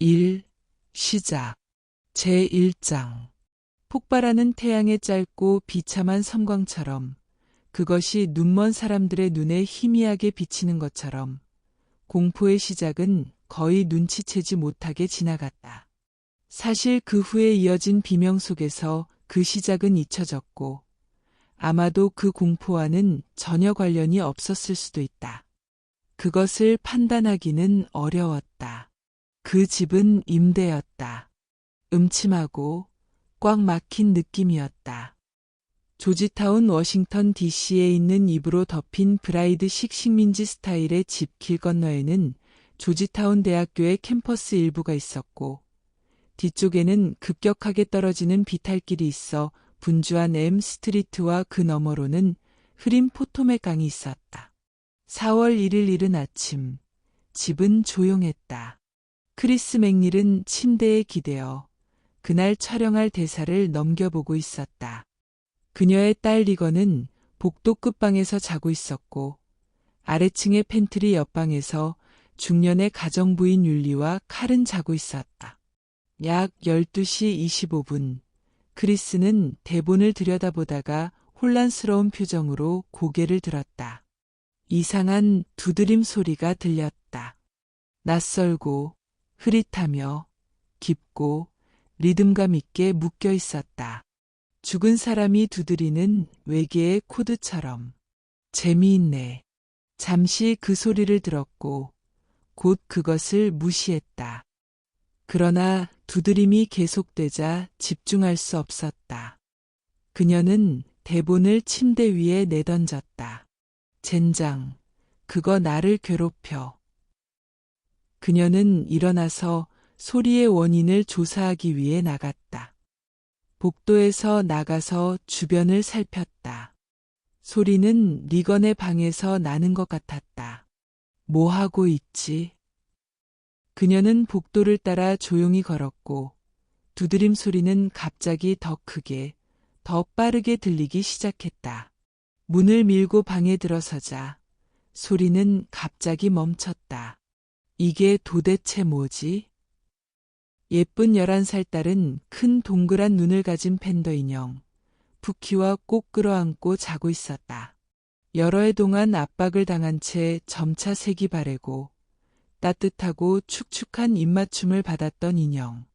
1. 시작. 제1장. 폭발하는 태양의 짧고 비참한 섬광처럼, 그것이 눈먼 사람들의 눈에 희미하게 비치는 것처럼 공포의 시작은 거의 눈치채지 못하게 지나갔다. 사실 그 후에 이어진 비명 속에서 그 시작은 잊혀졌고, 아마도 그 공포와는 전혀 관련이 없었을 수도 있다. 그것을 판단하기는 어려웠다. 그 집은 임대였다. 음침하고 꽉 막힌 느낌이었다. 조지타운 워싱턴 DC에 있는 잎으로 덮인 브라이드식 식민지 스타일의 집 길 건너에는 조지타운 대학교의 캠퍼스 일부가 있었고, 뒤쪽에는 급격하게 떨어지는 비탈길이 있어 분주한 M 스트리트와 그 너머로는 흐린 포토맥 강이 있었다. 4월 1일 이른 아침, 집은 조용했다. 크리스 맥닐은 침대에 기대어 그날 촬영할 대사를 넘겨보고 있었다. 그녀의 딸 리건은 복도 끝방에서 자고 있었고, 아래층의 팬트리 옆방에서 중년의 가정부인 율리와 칼은 자고 있었다. 약 12시 25분, 크리스는 대본을 들여다보다가 혼란스러운 표정으로 고개를 들었다. 이상한 두드림 소리가 들렸다. 낯설고 흐릿하며 깊고 리듬감 있게 묶여 있었다. 죽은 사람이 두드리는 외계의 코드처럼. 재미있네. 잠시 그 소리를 들었고 곧 그것을 무시했다. 그러나 두드림이 계속되자 집중할 수 없었다. 그녀는 대본을 침대 위에 내던졌다. 젠장, 그거 나를 괴롭혀. 그녀는 일어나서 소리의 원인을 조사하기 위해 나갔다. 복도에서 나가서 주변을 살폈다. 소리는 리건의 방에서 나는 것 같았다. 뭐 하고 있지? 그녀는 복도를 따라 조용히 걸었고, 두드림 소리는 갑자기 더 크게, 더 빠르게 들리기 시작했다. 문을 밀고 방에 들어서자 소리는 갑자기 멈췄다. 이게 도대체 뭐지? 예쁜 11살 딸은 큰 동그란 눈을 가진 팬더 인형, 부키와 꼭 끌어안고 자고 있었다. 여러 해 동안 압박을 당한 채 점차 색이 바래고 따뜻하고 축축한 입맞춤을 받았던 인형.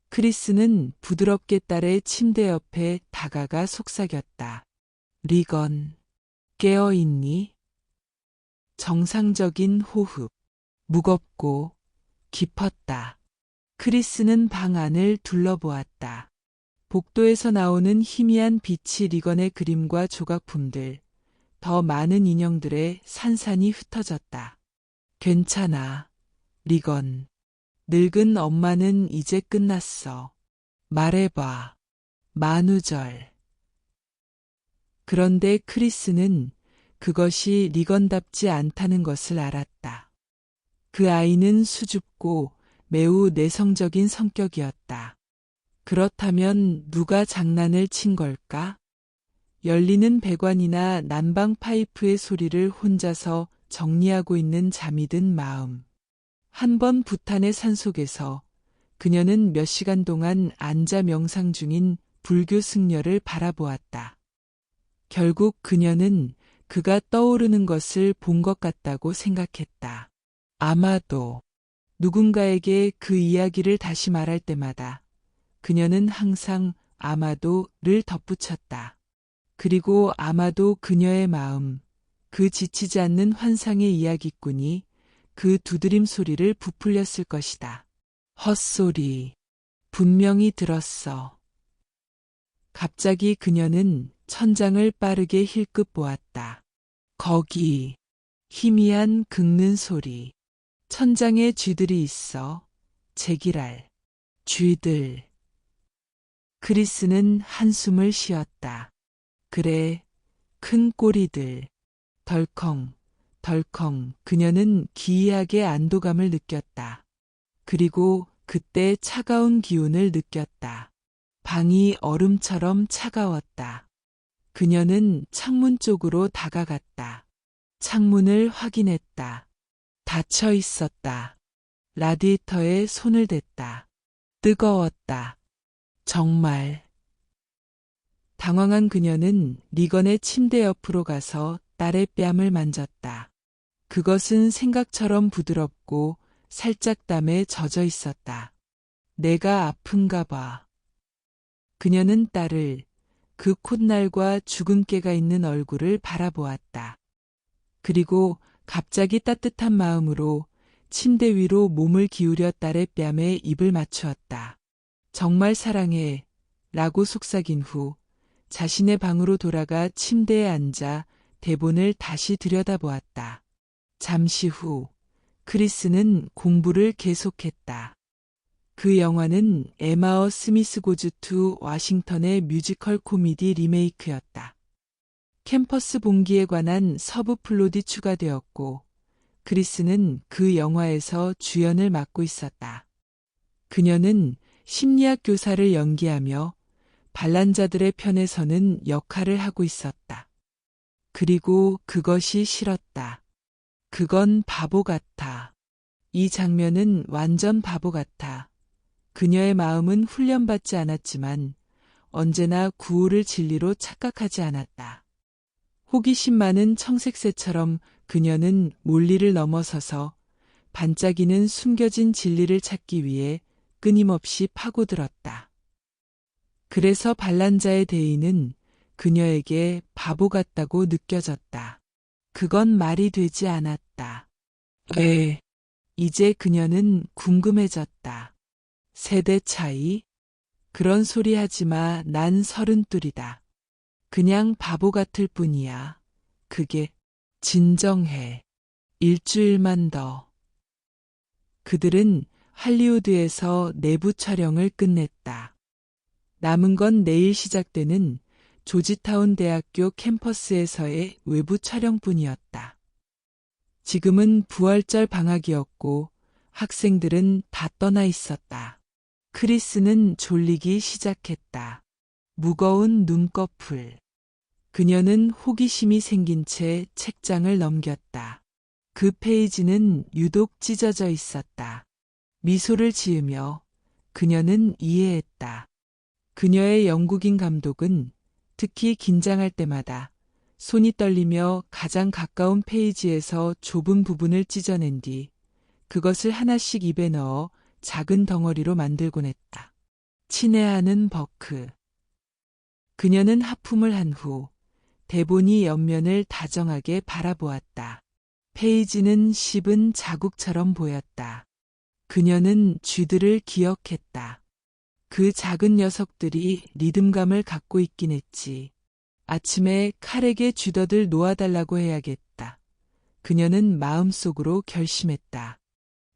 크리스는 부드럽게 딸의 침대 옆에 다가가 속삭였다. 리건, 깨어있니? 정상적인 호흡. 무겁고 깊었다. 크리스는 방 안을 둘러보았다. 복도에서 나오는 희미한 빛이 리건의 그림과 조각품들, 더 많은 인형들에 산산이 흩어졌다. 괜찮아, 리건. 늙은 엄마는 이제 끝났어. 말해봐. 만우절. 그런데 크리스는 그것이 리건답지 않다는 것을 알았다. 그 아이는 수줍고 매우 내성적인 성격이었다. 그렇다면 누가 장난을 친 걸까? 열리는 배관이나 난방 파이프의 소리를 혼자서 정리하고 있는 잠이 든 마음. 한 번 부탄의 산속에서 그녀는 몇 시간 동안 앉아 명상 중인 불교 승려를 바라보았다. 결국 그녀는 그가 떠오르는 것을 본 것 같다고 생각했다. 아마도 누군가에게 그 이야기를 다시 말할 때마다 그녀는 항상 아마도를 덧붙였다. 그리고 아마도 그녀의 마음, 그 지치지 않는 환상의 이야기꾼이 그 두드림 소리를 부풀렸을 것이다. 헛소리. 분명히 들었어. 갑자기 그녀는 천장을 빠르게 힐끗 보았다. 거기. 희미한 긁는 소리. 천장에 쥐들이 있어. 제기랄. 쥐들. 크리스는 한숨을 쉬었다. 그래, 큰 꼬리들. 덜컹, 덜컹. 그녀는 기이하게 안도감을 느꼈다. 그리고 그때 차가운 기운을 느꼈다. 방이 얼음처럼 차가웠다. 그녀는 창문 쪽으로 다가갔다. 창문을 확인했다. 닫혀 있었다. 라디에이터에 손을 댔다. 뜨거웠다. 정말. 당황한 그녀는 리건의 침대 옆으로 가서 딸의 뺨을 만졌다. 그것은 생각처럼 부드럽고 살짝 땀에 젖어 있었다. 내가 아픈가 봐. 그녀는 딸을, 그 콧날과 주근깨가 있는 얼굴을 바라보았다. 그리고 갑자기 따뜻한 마음으로 침대 위로 몸을 기울여 딸의 뺨에 입을 맞추었다. 정말 사랑해 라고 속삭인 후 자신의 방으로 돌아가 침대에 앉아 대본을 다시 들여다보았다. 잠시 후 크리스는 공부를 계속했다. 그 영화는 에마어 스미스 고즈 투 워싱턴의 뮤지컬 코미디 리메이크였다. 캠퍼스 봉기에 관한 서브 플롯이 추가되었고 크리스는 그 영화에서 주연을 맡고 있었다. 그녀는 심리학 교사를 연기하며 반란자들의 편에 서는 역할을 하고 있었다. 그리고 그것이 싫었다. 그건 바보 같아. 이 장면은 완전 바보 같아. 그녀의 마음은 훈련받지 않았지만 언제나 구호를 진리로 착각하지 않았다. 호기심 많은 청색새처럼 그녀는 몰리를 넘어서서 반짝이는 숨겨진 진리를 찾기 위해 끊임없이 파고들었다. 그래서 반란자의 대의는 그녀에게 바보 같다고 느껴졌다. 그건 말이 되지 않았다. 왜? 이제 그녀는 궁금해졌다. 세대 차이? 그런 소리 하지 마. 난 32이다. 그냥 바보 같을 뿐이야. 그게 진정해. 일주일만 더. 그들은 할리우드에서 내부 촬영을 끝냈다. 남은 건 내일 시작되는 조지타운 대학교 캠퍼스에서의 외부 촬영뿐이었다. 지금은 부활절 방학이었고 학생들은 다 떠나 있었다. 크리스는 졸리기 시작했다. 무거운 눈꺼풀. 그녀는 호기심이 생긴 채 책장을 넘겼다. 그 페이지는 유독 찢어져 있었다. 미소를 지으며 그녀는 이해했다. 그녀의 영국인 감독은 특히 긴장할 때마다 손이 떨리며 가장 가까운 페이지에서 좁은 부분을 찢어낸 뒤 그것을 하나씩 입에 넣어 작은 덩어리로 만들곤 했다. 친애하는 버크. 그녀는 하품을 한 후 대본이 옆면을 다정하게 바라보았다. 페이지는 씹은 자국처럼 보였다. 그녀는 쥐들을 기억했다. 그 작은 녀석들이 리듬감을 갖고 있긴 했지. 아침에 칼에게 쥐더들 놓아달라고 해야겠다. 그녀는 마음속으로 결심했다.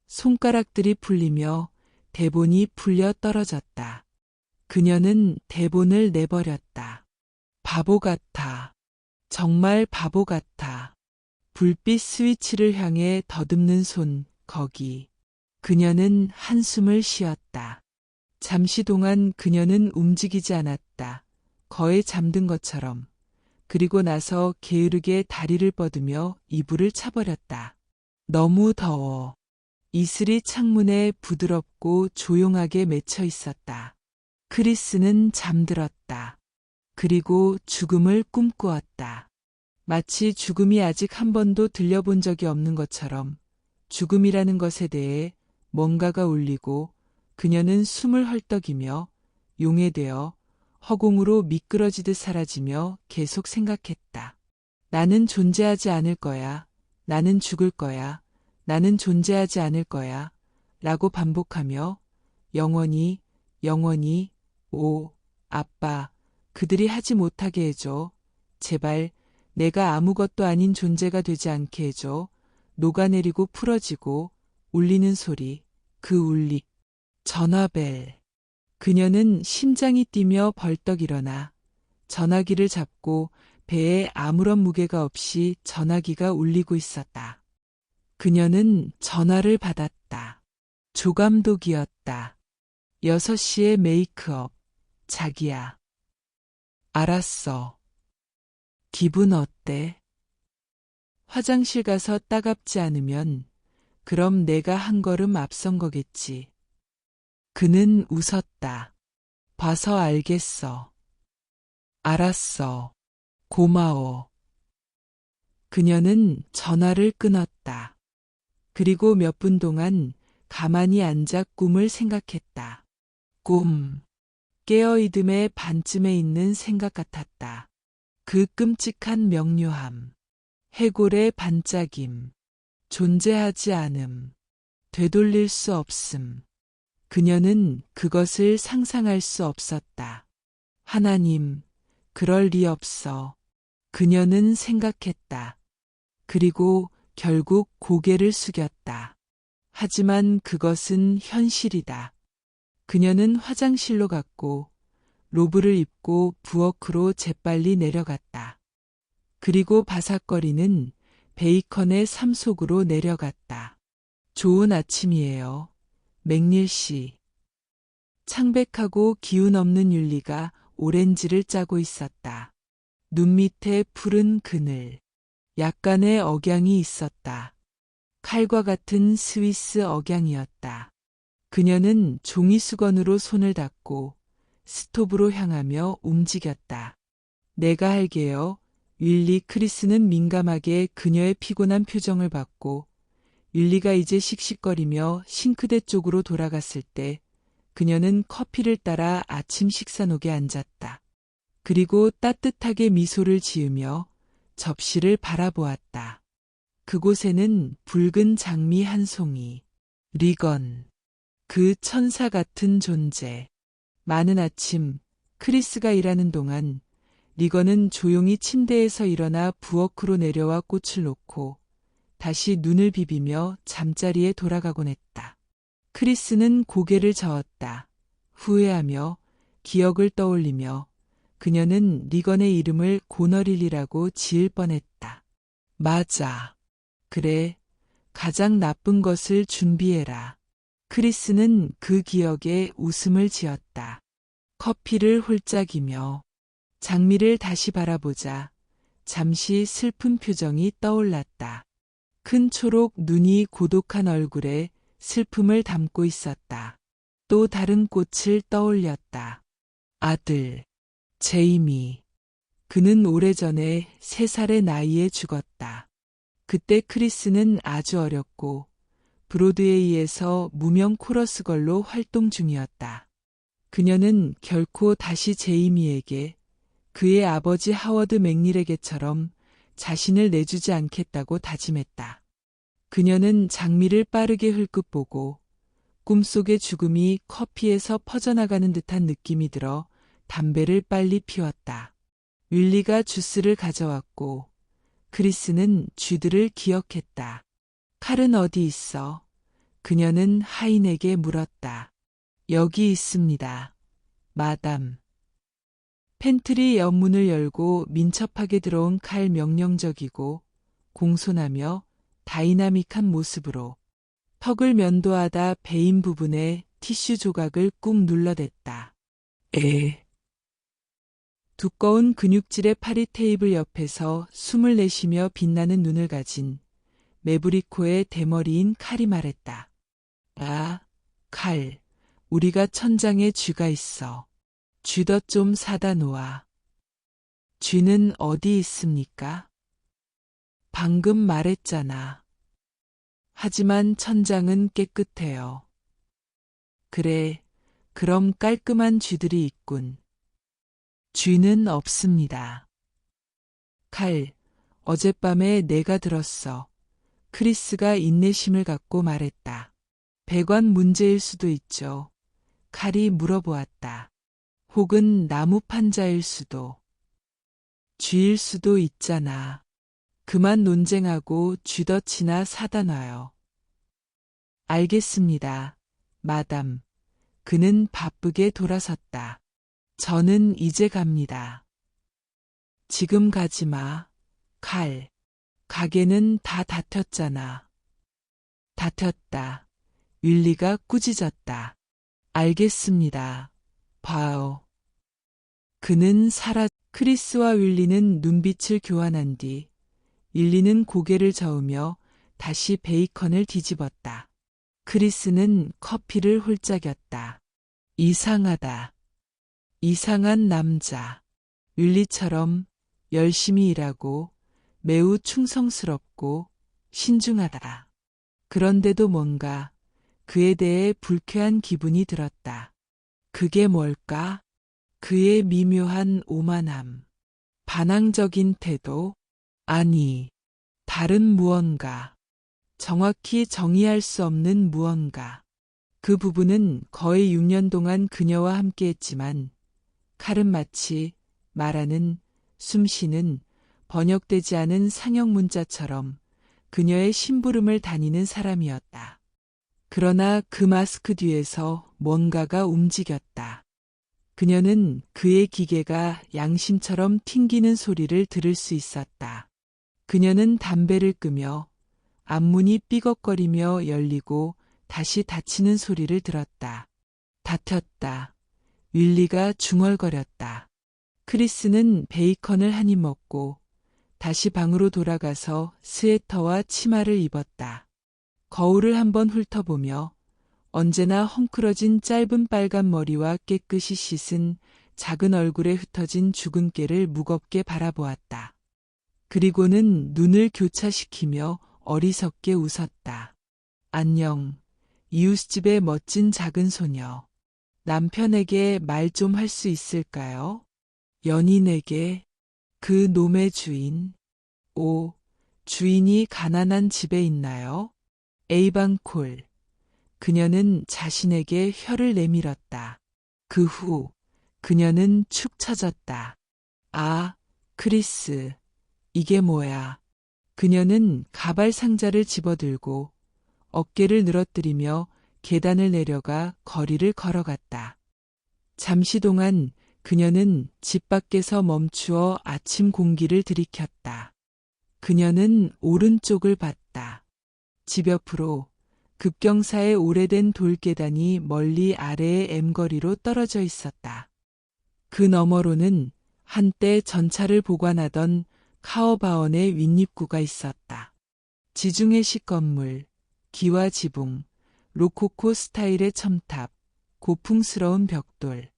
손가락들이 풀리며 대본이 풀려 떨어졌다. 그녀는 대본을 내버렸다. 바보 같아. 정말 바보 같아. 불빛 스위치를 향해 더듬는 손, 거기. 그녀는 한숨을 쉬었다. 잠시 동안 그녀는 움직이지 않았다. 거의 잠든 것처럼. 그리고 나서 게으르게 다리를 뻗으며 이불을 차버렸다. 너무 더워. 이슬이 창문에 부드럽고 조용하게 맺혀 있었다. 크리스는 잠들었다. 그리고 죽음을 꿈꾸었다. 마치 죽음이 아직 한 번도 들려본 적이 없는 것처럼 죽음이라는 것에 대해 뭔가가 울리고 그녀는 숨을 헐떡이며 용해되어 허공으로 미끄러지듯 사라지며 계속 생각했다. 나는 존재하지 않을 거야. 나는 죽을 거야. 나는 존재하지 않을 거야. 라고 반복하며 영원히, 영원히, 오, 아빠, 그들이 하지 못하게 해줘. 제발 내가 아무것도 아닌 존재가 되지 않게 해줘. 녹아내리고 풀어지고 울리는 소리, 그 울림. 전화벨. 그녀는 심장이 뛰며 벌떡 일어나 전화기를 잡고 배에 아무런 무게가 없이 전화기가 울리고 있었다. 그녀는 전화를 받았다. 조감독이었다. 6시에 메이크업. 자기야. 알았어. 기분 어때? 화장실 가서 따갑지 않으면 그럼 내가 한 걸음 앞선 거겠지. 그는 웃었다. 봐서 알겠어. 알았어. 고마워. 그녀는 전화를 끊었다. 그리고 몇 분 동안 가만히 앉아 꿈을 생각했다. 꿈. 깨어이듬의 반쯤에 있는 생각 같았다. 그 끔찍한 명료함. 해골의 반짝임. 존재하지 않음. 되돌릴 수 없음. 그녀는 그것을 상상할 수 없었다. 하나님, 그럴 리 없어. 그녀는 생각했다. 그리고 결국 고개를 숙였다. 하지만 그것은 현실이다. 그녀는 화장실로 갔고 로브를 입고 부엌으로 재빨리 내려갔다. 그리고 바삭거리는 베이컨의 삶 속으로 내려갔다. 좋은 아침이에요. 맥닐 씨. 창백하고 기운 없는 율리가 오렌지를 짜고 있었다. 눈 밑에 푸른 그늘. 약간의 억양이 있었다. 칼과 같은 스위스 억양이었다. 그녀는 종이 수건으로 손을 닦고 스톱으로 향하며 움직였다. 내가 할게요. 윌리. 크리스는 민감하게 그녀의 피곤한 표정을 봤고 윌리가 이제 씩씩거리며 싱크대 쪽으로 돌아갔을 때 그녀는 커피를 따라 아침 식사녹에 앉았다. 그리고 따뜻하게 미소를 지으며 접시를 바라보았다. 그곳에는 붉은 장미 한 송이, 리건, 그 천사 같은 존재. 많은 아침, 크리스가 일하는 동안 리건은 조용히 침대에서 일어나 부엌으로 내려와 꽃을 놓고 다시 눈을 비비며 잠자리에 돌아가곤 했다. 크리스는 고개를 저었다. 후회하며 기억을 떠올리며 그녀는 리건의 이름을 고너릴이라고 지을 뻔했다. 맞아. 그래. 가장 나쁜 것을 준비해라. 크리스는 그 기억에 웃음을 지었다. 커피를 홀짝이며 장미를 다시 바라보자 잠시 슬픈 표정이 떠올랐다. 큰 초록 눈이 고독한 얼굴에 슬픔을 담고 있었다. 또 다른 꽃을 떠올렸다. 아들, 제이미. 그는 오래전에 3살의 나이에 죽었다. 그때 크리스는 아주 어렸고 브로드웨이에서 무명 코러스걸로 활동 중이었다. 그녀는 결코 다시 제이미에게 그의 아버지 하워드 맥닐에게처럼 자신을 내주지 않겠다고 다짐했다. 그녀는 장미를 빠르게 흘끗 보고 꿈속의 죽음이 커피에서 퍼져나가는 듯한 느낌이 들어 담배를 빨리 피웠다. 윌리가 주스를 가져왔고 크리스는 쥐들을 기억했다. 칼은 어디 있어? 그녀는 하인에게 물었다. 여기 있습니다. 마담. 팬트리 옆문을 열고 민첩하게 들어온 칼 명령적이고 공손하며 다이나믹한 모습으로 턱을 면도하다 베인 부분에 티슈 조각을 꾹 눌러댔다. 두꺼운 근육질의 파리 테이블 옆에서 숨을 내쉬며 빛나는 눈을 가진 메브리코의 대머리인 칼이 말했다. 아, 칼. 우리가 천장에 쥐가 있어. 쥐덫 좀 사다 놓아. 쥐는 어디 있습니까? 방금 말했잖아. 하지만 천장은 깨끗해요. 그래, 그럼 깔끔한 쥐들이 있군. 쥐는 없습니다. 칼, 어젯밤에 내가 들었어. 크리스가 인내심을 갖고 말했다. 배관 문제일 수도 있죠. 칼이 물어보았다. 혹은 나무 판자일 수도. 쥐일 수도 있잖아. 그만 논쟁하고 쥐덫이나 사다 놔요. 알겠습니다, 마담. 그는 바쁘게 돌아섰다. 저는 이제 갑니다. 지금 가지 마, 칼. 가게는 다 닫혔잖아. 닫혔다. 윌리가 꾸짖었다. 알겠습니다. 봐요. 그는 크리스와 윌리는 눈빛을 교환한 뒤 윌리는 고개를 저으며 다시 베이컨을 뒤집었다. 크리스는 커피를 홀짝였다. 이상하다. 이상한 남자. 윌리처럼 열심히 일하고 매우 충성스럽고 신중하다. 그런데도 뭔가 그에 대해 불쾌한 기분이 들었다. 그게 뭘까? 그의 미묘한 오만함. 반항적인 태도? 아니, 다른 무언가. 정확히 정의할 수 없는 무언가. 그 부부는 거의 6년 동안 그녀와 함께했지만 칼은 마치 말하는, 숨쉬는, 번역되지 않은 상형 문자처럼 그녀의 심부름을 다니는 사람이었다. 그러나 그 마스크 뒤에서 뭔가가 움직였다. 그녀는 그의 기계가 양심처럼 튕기는 소리를 들을 수 있었다. 그녀는 담배를 끄며 앞문이 삐걱거리며 열리고 다시 닫히는 소리를 들었다. 닫혔다. 윌리가 중얼거렸다. 크리스는 베이컨을 한 입 먹고 다시 방으로 돌아가서 스웨터와 치마를 입었다. 거울을 한번 훑어보며 언제나 헝클어진 짧은 빨간 머리와 깨끗이 씻은 작은 얼굴에 흩어진 주근깨를 무겁게 바라보았다. 그리고는 눈을 교차시키며 어리석게 웃었다. 안녕, 이웃집의 멋진 작은 소녀. 남편에게 말 좀 할 수 있을까요? 연인에게, 그 놈의 주인. 오, 주인이 가난한 집에 있나요? 에이방콜. 그녀는 자신에게 혀를 내밀었다. 그 후, 그녀는 축 처졌다. 아, 크리스. 이게 뭐야? 그녀는 가발 상자를 집어들고 어깨를 늘어뜨리며 계단을 내려가 거리를 걸어갔다. 잠시 동안 그녀는 집 밖에서 멈추어 아침 공기를 들이켰다. 그녀는 오른쪽을 봤다. 집 옆으로 급경사의 오래된 돌계단이 멀리 아래의 엠거리로 떨어져 있었다. 그 너머로는 한때 전차를 보관하던 카어바원의 윗입구가 있었다. 지중해식 건물, 기와 지붕, 로코코 스타일의 첨탑, 고풍스러운 벽돌.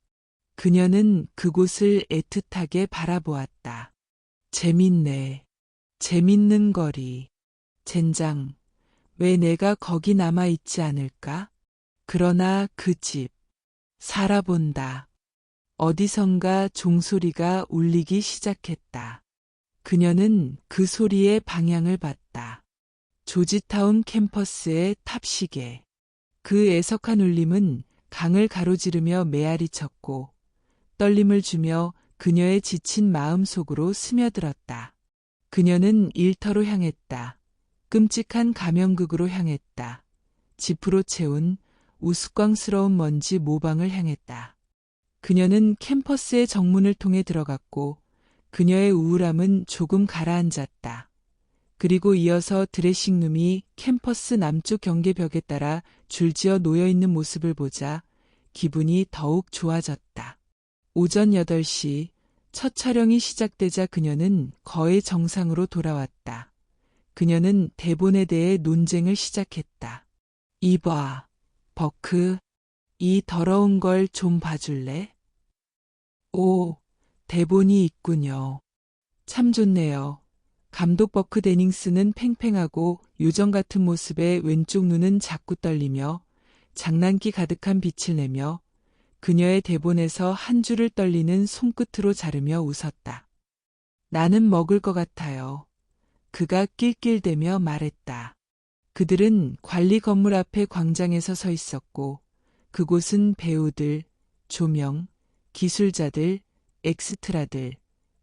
그녀는 그곳을 애틋하게 바라보았다. 재밌네. 재밌는 거리. 젠장. 왜 내가 거기 남아있지 않을까? 그러나 그 집. 살아본다. 어디선가 종소리가 울리기 시작했다. 그녀는 그 소리의 방향을 봤다. 조지타운 캠퍼스의 탑시계. 그 애석한 울림은 강을 가로지르며 메아리 쳤고 떨림을 주며 그녀의 지친 마음 속으로 스며들었다. 그녀는 일터로 향했다. 끔찍한 감염극으로 향했다. 지프로 채운 우스꽝스러운 먼지 모방을 향했다. 그녀는 캠퍼스의 정문을 통해 들어갔고 그녀의 우울함은 조금 가라앉았다. 그리고 이어서 드레싱룸이 캠퍼스 남쪽 경계벽에 따라 줄지어 놓여있는 모습을 보자 기분이 더욱 좋아졌다. 오전 8시 첫 촬영이 시작되자 그녀는 거의 정상으로 돌아왔다. 그녀는 대본에 대해 논쟁을 시작했다. 이봐, 버크, 이 더러운 걸 좀 봐줄래? 오, 대본이 있군요. 참 좋네요. 감독 버크 데닝스는 팽팽하고 요정 같은 모습에 왼쪽 눈은 자꾸 떨리며 장난기 가득한 빛을 내며 그녀의 대본에서 한 줄을 떨리는 손끝으로 자르며 웃었다. 나는 먹을 것 같아요. 그가 낄낄대며 말했다. 그들은 관리 건물 앞에 광장에서 서 있었고 그곳은 배우들, 조명, 기술자들, 엑스트라들,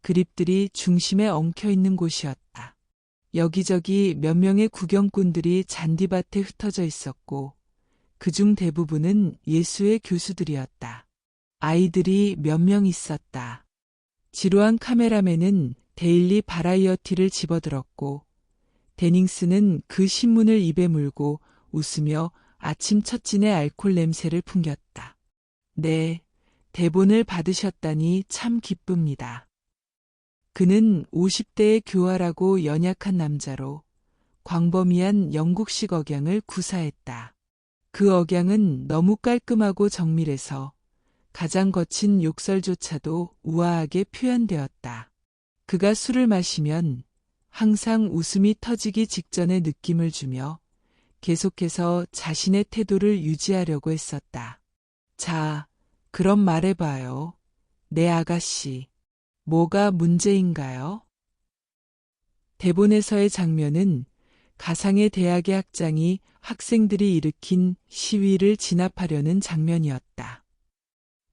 그립들이 중심에 엉켜있는 곳이었다. 여기저기 몇 명의 구경꾼들이 잔디밭에 흩어져 있었고 그중 대부분은 예수의 교수들이었다. 아이들이 몇 명 있었다. 지루한 카메라맨은 데일리 바라이어티를 집어들었고 데닝스는 그 신문을 입에 물고 웃으며 아침 첫 진의 알코올 냄새를 풍겼다. 네, 대본을 받으셨다니 참 기쁩니다. 그는 50대의 교활하고 연약한 남자로 광범위한 영국식 억양을 구사했다. 그 억양은 너무 깔끔하고 정밀해서 가장 거친 욕설조차도 우아하게 표현되었다. 그가 술을 마시면 항상 웃음이 터지기 직전의 느낌을 주며 계속해서 자신의 태도를 유지하려고 했었다. 자, 그럼 말해봐요. 내 아가씨, 뭐가 문제인가요? 대본에서의 장면은 가상의 대학의 학장이 학생들이 일으킨 시위를 진압하려는 장면이었다.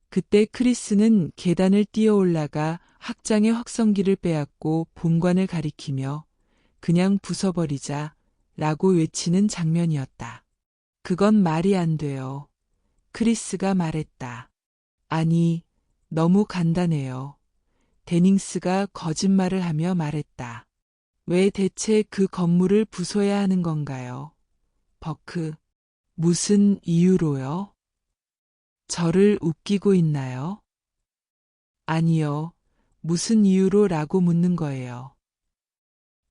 그때 크리스는 계단을 뛰어 올라가 학장의 확성기를 빼앗고 본관을 가리키며 그냥 부숴버리자 라고 외치는 장면이었다. 그건 말이 안 돼요. 크리스가 말했다. 아니, 너무 간단해요. 데닝스가 거짓말을 하며 말했다. 왜 대체 그 건물을 부숴야 하는 건가요? 버크, 무슨 이유로요? 저를 웃기고 있나요? 아니요, 무슨 이유로라고 묻는 거예요.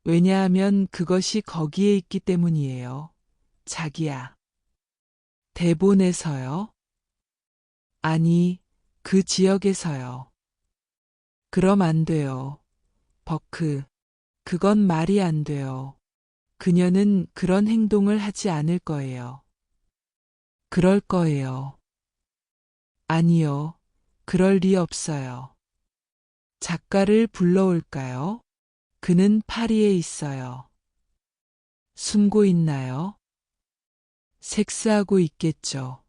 왜냐하면 그것이 거기에 있기 때문이에요. 자기야. 대본에서요? 아니, 그 지역에서요. 그럼 안 돼요. 버크, 그건 말이 안 돼요. 그녀는 그런 행동을 하지 않을 거예요. 그럴 거예요. 아니요, 그럴 리 없어요. 작가를 불러올까요? 그는 파리에 있어요. 숨고 있나요? 섹스하고 있겠죠.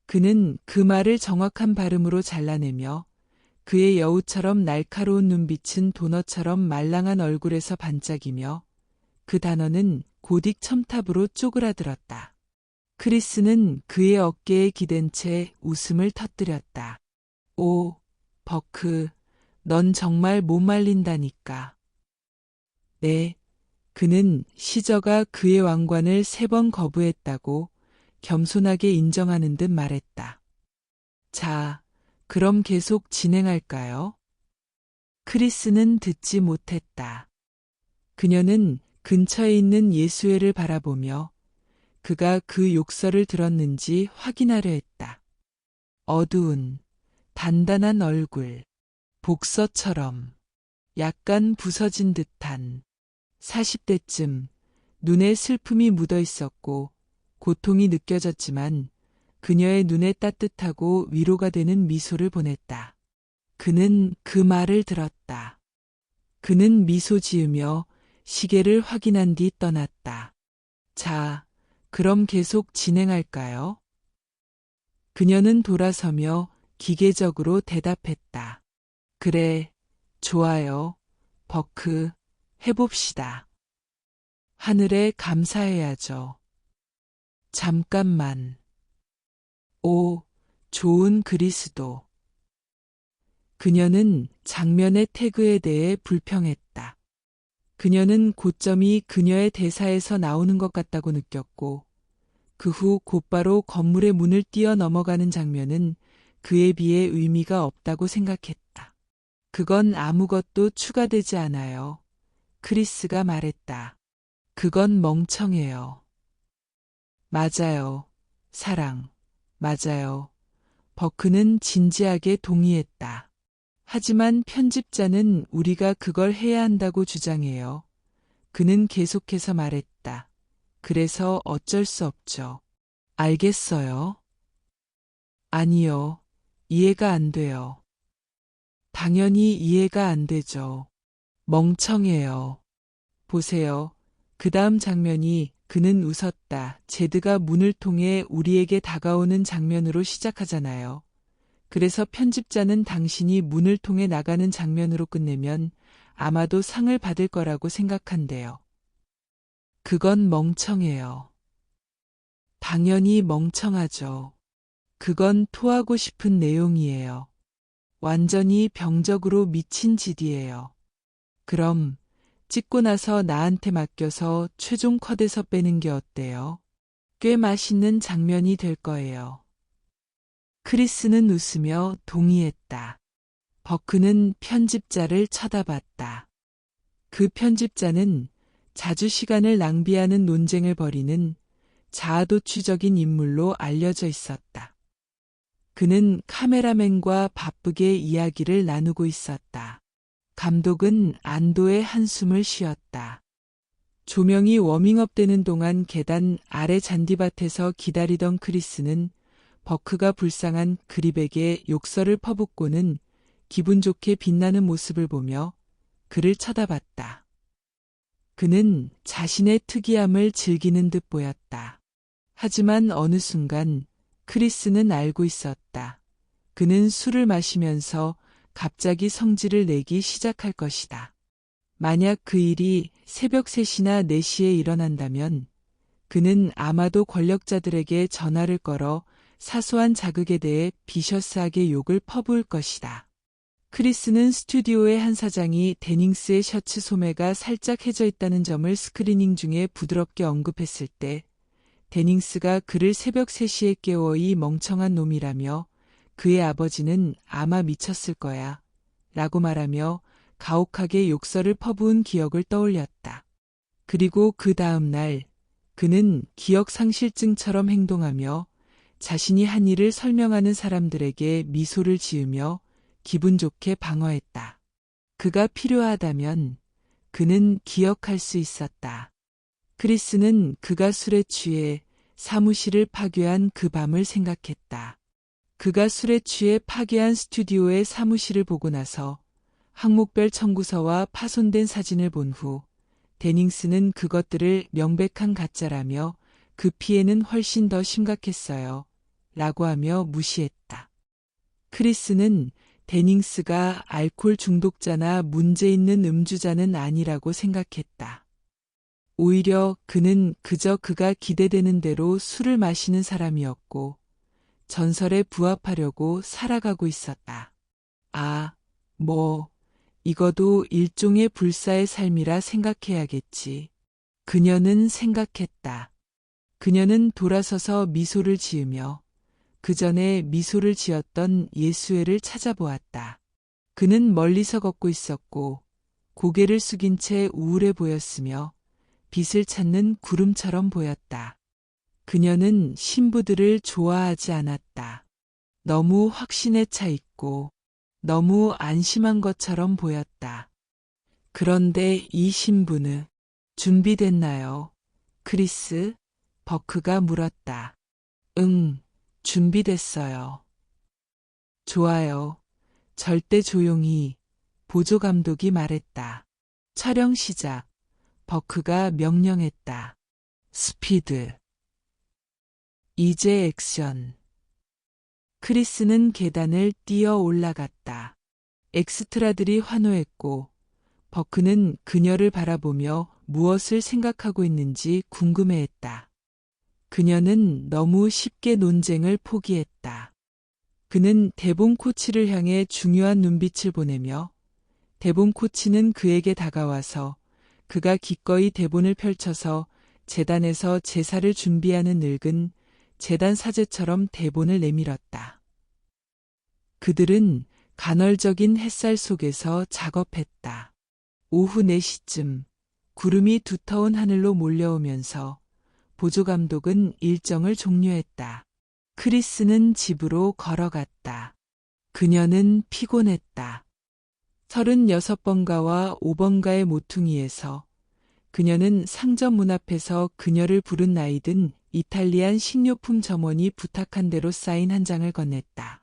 그는 그 말을 정확한 발음으로 잘라내며 그의 여우처럼 날카로운 눈빛은 도너처럼 말랑한 얼굴에서 반짝이며 그 단어는 고딕 첨탑으로 쪼그라들었다. 크리스는 그의 어깨에 기댄 채 웃음을 터뜨렸다. 오, 버크, 넌 정말 못 말린다니까. 네, 그는 시저가 그의 왕관을 3번 거부했다고 겸손하게 인정하는 듯 말했다. 자, 그럼 계속 진행할까요? 크리스는 듣지 못했다. 그녀는 근처에 있는 예수회를 바라보며 그가 그 욕설을 들었는지 확인하려 했다. 어두운, 단단한 얼굴, 복서처럼 약간 부서진 듯한 40대쯤 눈에 슬픔이 묻어 있었고 고통이 느껴졌지만 그녀의 눈에 따뜻하고 위로가 되는 미소를 보냈다. 그는 그 말을 들었다. 그는 미소 지으며 시계를 확인한 뒤 떠났다. 자, 그럼 계속 진행할까요? 그녀는 돌아서며 기계적으로 대답했다. 그래, 좋아요. 버크, 해봅시다. 하늘에 감사해야죠. 잠깐만. 오, 좋은 그리스도. 그녀는 장면의 태그에 대해 불평했다. 그녀는 고점이 그녀의 대사에서 나오는 것 같다고 느꼈고 그 후 곧바로 건물의 문을 뛰어 넘어가는 장면은 그에 비해 의미가 없다고 생각했다. 그건 아무것도 추가되지 않아요. 크리스가 말했다. 그건 멍청해요. 맞아요. 사랑. 맞아요. 버크는 진지하게 동의했다. 하지만 편집자는 우리가 그걸 해야 한다고 주장해요. 그는 계속해서 말했다. 그래서 어쩔 수 없죠. 알겠어요. 아니요. 이해가 안 돼요. 당연히 이해가 안 되죠. 멍청해요. 보세요. 그 다음 장면이 그는 웃었다. 제드가 문을 통해 우리에게 다가오는 장면으로 시작하잖아요. 그래서 편집자는 당신이 문을 통해 나가는 장면으로 끝내면 아마도 상을 받을 거라고 생각한대요. 그건 멍청해요. 당연히 멍청하죠. 그건 토하고 싶은 내용이에요. 완전히 병적으로 미친 짓이에요. 그럼 찍고 나서 나한테 맡겨서 최종 컷에서 빼는 게 어때요? 꽤 맛있는 장면이 될 거예요. 크리스는 웃으며 동의했다. 버크는 편집자를 쳐다봤다. 그 편집자는 자주 시간을 낭비하는 논쟁을 벌이는 자아도취적인 인물로 알려져 있었다. 그는 카메라맨과 바쁘게 이야기를 나누고 있었다. 감독은 안도의 한숨을 쉬었다. 조명이 워밍업 되는 동안 계단 아래 잔디밭에서 기다리던 크리스는 버크가 불쌍한 그립에게 욕설을 퍼붓고는 기분 좋게 빛나는 모습을 보며 그를 쳐다봤다. 그는 자신의 특이함을 즐기는 듯 보였다. 하지만 어느 순간 크리스는 알고 있었다. 그는 술을 마시면서 갑자기 성질을 내기 시작할 것이다. 만약 그 일이 새벽 3시나 4시에 일어난다면 그는 아마도 권력자들에게 전화를 걸어 사소한 자극에 대해 비셔스하게 욕을 퍼부을 것이다. 크리스는 스튜디오의 한 사장이 데닝스의 셔츠 소매가 살짝 해져 있다는 점을 스크리닝 중에 부드럽게 언급했을 때 데닝스가 그를 새벽 3시에 깨워 이 멍청한 놈이라며 그의 아버지는 아마 미쳤을 거야 라고 말하며 가혹하게 욕설을 퍼부은 기억을 떠올렸다. 그리고 그 다음 날 그는 기억상실증처럼 행동하며 자신이 한 일을 설명하는 사람들에게 미소를 지으며 기분 좋게 방어했다. 그가 필요하다면 그는 기억할 수 있었다. 크리스는 그가 술에 취해 사무실을 파괴한 그 밤을 생각했다. 그가 술에 취해 파괴한 스튜디오의 사무실을 보고 나서 항목별 청구서와 파손된 사진을 본 후 데닝스는 그것들을 명백한 가짜라며 그 피해는 훨씬 더 심각했어요. 라고 하며 무시했다. 크리스는 데닝스가 알코올 중독자나 문제 있는 음주자는 아니라고 생각했다. 오히려 그는 그저 그가 기대되는 대로 술을 마시는 사람이었고 전설에 부합하려고 살아가고 있었다. 아, 이거도 일종의 불사의 삶이라 생각해야겠지. 그녀는 생각했다. 그녀는 돌아서서 미소를 지으며 그 전에 미소를 지었던 예수애를 찾아보았다. 그는 멀리서 걷고 있었고 고개를 숙인 채 우울해 보였으며 빛을 찾는 구름처럼 보였다. 그녀는 신부들을 좋아하지 않았다. 너무 확신에 차 있고 너무 안심한 것처럼 보였다. 그런데 이 신부는 준비됐나요? 크리스? 버크가 물었다. 응, 준비됐어요. 좋아요. 절대 조용히, 보조감독이 말했다. 촬영 시작. 버크가 명령했다. 스피드. 이제 액션. 크리스는 계단을 뛰어 올라갔다. 엑스트라들이 환호했고 버크는 그녀를 바라보며 무엇을 생각하고 있는지 궁금해했다. 그녀는 너무 쉽게 논쟁을 포기했다. 그는 대본 코치를 향해 중요한 눈빛을 보내며 대본 코치는 그에게 다가와서 그가 기꺼이 대본을 펼쳐서 재단에서 제사를 준비하는 늙은 재단 사제처럼 대본을 내밀었다. 그들은 간헐적인 햇살 속에서 작업했다. 오후 4시쯤 구름이 두터운 하늘로 몰려오면서 보조감독은 일정을 종료했다. 크리스는 집으로 걸어갔다. 그녀는 피곤했다. 36번가와 5번가의 모퉁이에서 그녀는 상점 문 앞에서 그녀를 부른 나이든 이탈리안 식료품 점원이 부탁한 대로 사인 한 장을 건넸다.